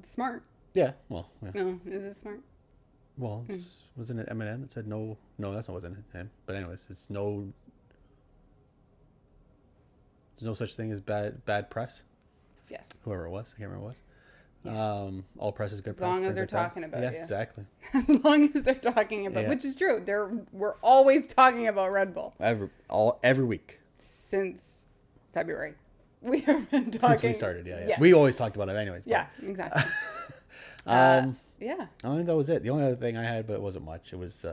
smart. Yeah. Well. Yeah. No, is it smart? Well, wasn't it Eminem that said no? No, that wasn't him. But anyways, there's no such thing as bad press. Yes. Whoever it was, I can't remember who it was. Yeah. All press is good press. As long as they're talking about you. Yeah, exactly. As long as they're talking about, which is true. We're always talking about Red Bull. Every week. Since February. We have been talking. Since we started, yeah. We always talked about it anyways. But. Yeah, exactly. Yeah. I think that was it. The only other thing I had, but it wasn't much, it was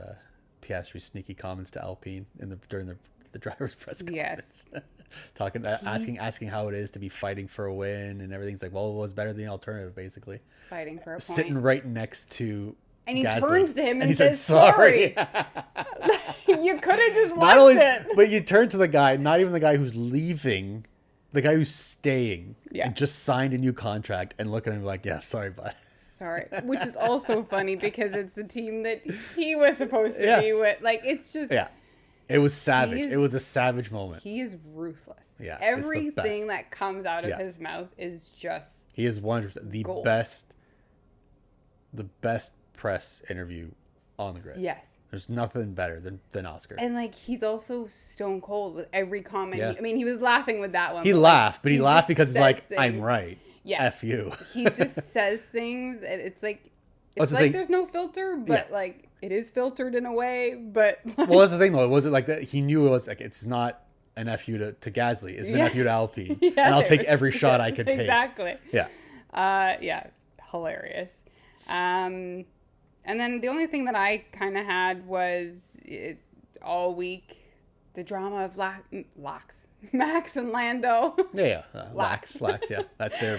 Piastri's sneaky comments to Alpine during the driver's press conference. Yes. asking how it is to be fighting for a win, and everything's like, well, it was better than the alternative, basically. Fighting for a point. Sitting right next to and he Gasly. Turns to him and he says, sorry. You could have just left it. But you turn to the guy, not even the guy who's leaving, the guy who's staying, and just signed a new contract, and look at him like, yeah, sorry, bud. Sorry, which is also funny because it's the team that he was supposed to be with. Like, it's just it was savage. It was a savage moment. He is ruthless. Yeah, everything that comes out of his mouth is just he is 100% the gold. the best press interview on the grid. Yes. There's nothing better than Oscar. And like, he's also stone cold with every comment. Yeah. I mean, he was laughing with that one. He laughed, but he laughed because he's like, things. I'm right. Yeah. F you. He just says things, and it's like there's no filter, but like it is filtered in a way. But like, well, that's the thing though. Was it like that? He knew it was like, it's not an FU to Gasly. It's an FU to Alpine. And I'll take every shot I could take. Exactly. Yeah. Hilarious. And then the only thing that I kind of had was all week the drama of Max and Lando. Lax. Yeah, that's their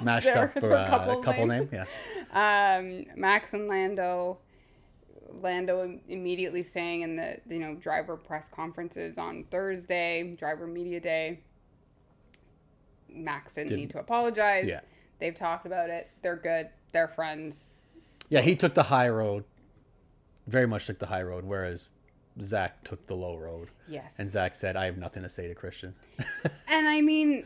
mashed up couple name. Yeah. Max and Lando. Lando immediately saying in the driver press conferences on Thursday, driver media day, Max didn't need to apologize. Yeah. They've talked about it. They're good. They're friends. Yeah, he took the high road. Very much took the high road, whereas Zach took the low road. Yes. And Zach said, I have nothing to say to Christian. And I mean,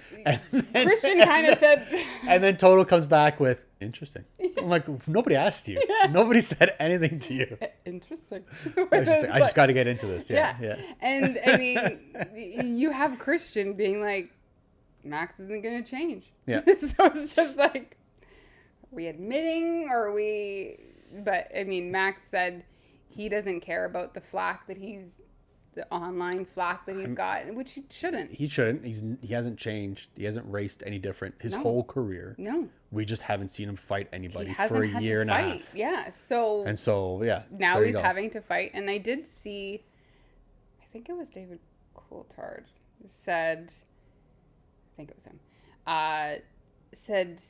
Christian kind of said... And then Toto comes back with, interesting. I'm like, nobody asked you. Yeah. Nobody said anything to you. Interesting. I just got to get into this. Yeah. And I mean, you have Christian being like, Max isn't going to change. Yeah. So it's just like, are we admitting, or are we... But, I mean, Max said he doesn't care about the flack that the online flack that he's got, which he shouldn't. He shouldn't. He hasn't changed. He hasn't raced any different his whole career. No. We just haven't seen him fight anybody for a year and a half. Yeah. So. And so, yeah. Now he's having to fight. And I did see, I think it was David Coulthard who said, I think it was him, said,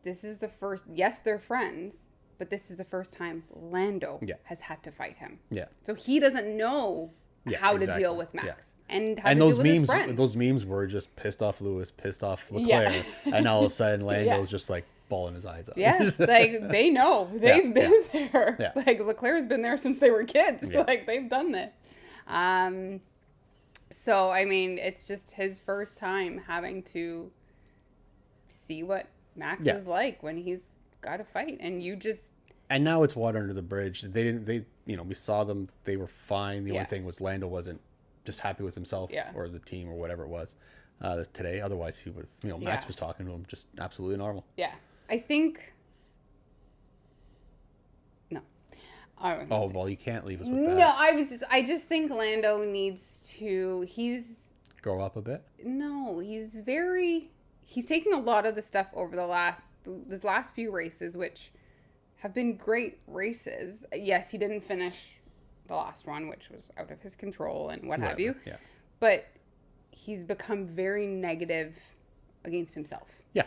this is the first, yes, they're friends, but this is the first time Lando has had to fight him. Yeah. So he doesn't know how to deal with Max and how to those deal with his friend. Those memes were just pissed off Lewis, pissed off Leclerc, and all of a sudden Lando's just like bawling his eyes out. Yeah, like they know. They've been there. Yeah. Like Leclerc's been there since they were kids. Yeah. Like they've done that. So I mean, it's just his first time having to see what Max is like when he's got to fight, and now it's water under the bridge. We saw them, they were fine. The only thing was Lando wasn't just happy with himself or the team or whatever it was today. Otherwise he would, Max was talking to him just absolutely normal. Yeah. I think no. Oh, well, you can't leave us with that. No, I just think Lando needs to, grow up a bit. No, he's taking a lot of the stuff over this last few races, which have been great races. Yes, he didn't finish the last one, which was out of his control and what have you. Yeah. But he's become very negative against himself. Yeah.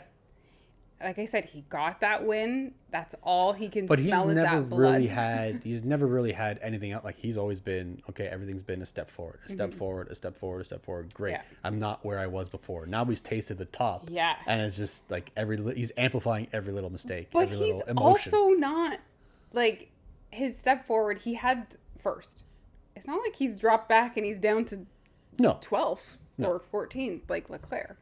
Like I said, he got that win. That's all he can but smell is that blood. He's never really had anything else. Like, he's always been, okay, everything's been a step forward, a step forward, a step forward, a step forward. Great. Yeah. I'm not where I was before. Now he's tasted the top. Yeah. And it's just like he's amplifying every little mistake, but every little emotion. But he's also not, like, his step forward, he had first. It's not like he's dropped back and he's down to 12th or 14th like Leclerc.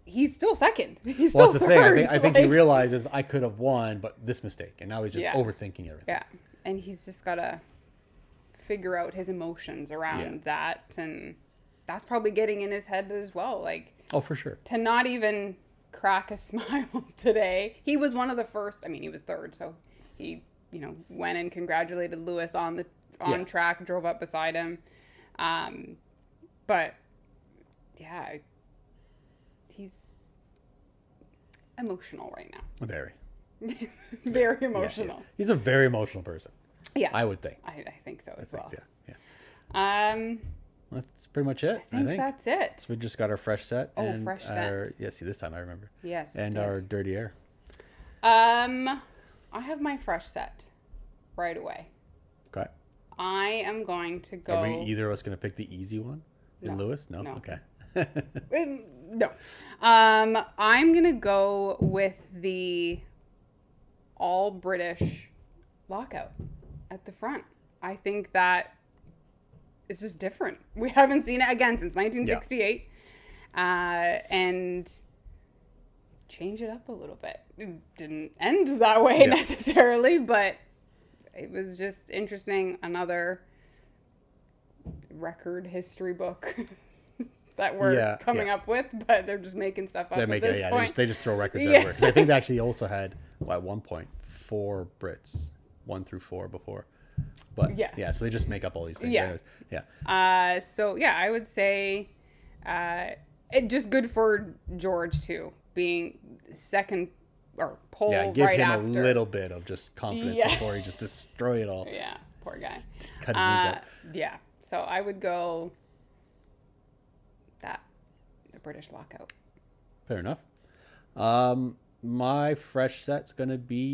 He's still second. He's still that's the third. thing. I think he realizes I could have won, but this mistake, and now he's just overthinking everything. Yeah, and he's just got to figure out his emotions around that, and that's probably getting in his head as well. Like, oh, for sure. To not even crack a smile today. He was one of the first. I mean, he was third, so he went and congratulated Lewis on track, drove up beside him. But yeah. He's emotional right now. Very. Very emotional. Yeah. He's a very emotional person. Yeah. I would think. I think so as well. Yeah. That's pretty much it. I think that's it. So we just got our fresh set. Oh, fresh set. Yeah, see, this time I remember. Yes. And our dirty air. I have my fresh set right away. Okay. I am going to go. Are we either of us going to pick the easy one in Lewis? No? Okay. No. I'm going to go with the all British lockout at the front. I think that it's just different. We haven't seen it again since 1968. And change it up a little bit. It didn't end that way necessarily, but it was just interesting. Another record history book that we're coming up with, but they're just making stuff up at this point. They just throw records everywhere. Because I think they actually also had, at one point, 4 Brits, 1 through 4 before. But so they just make up all these things. Anyways, I would say it just good for George too, being second or pole give right him after. a little bit of just confidence before he just destroy it all. Yeah, poor guy. Cut his knees up. Yeah, so I would go the British lockout. Fair enough. My fresh set's gonna be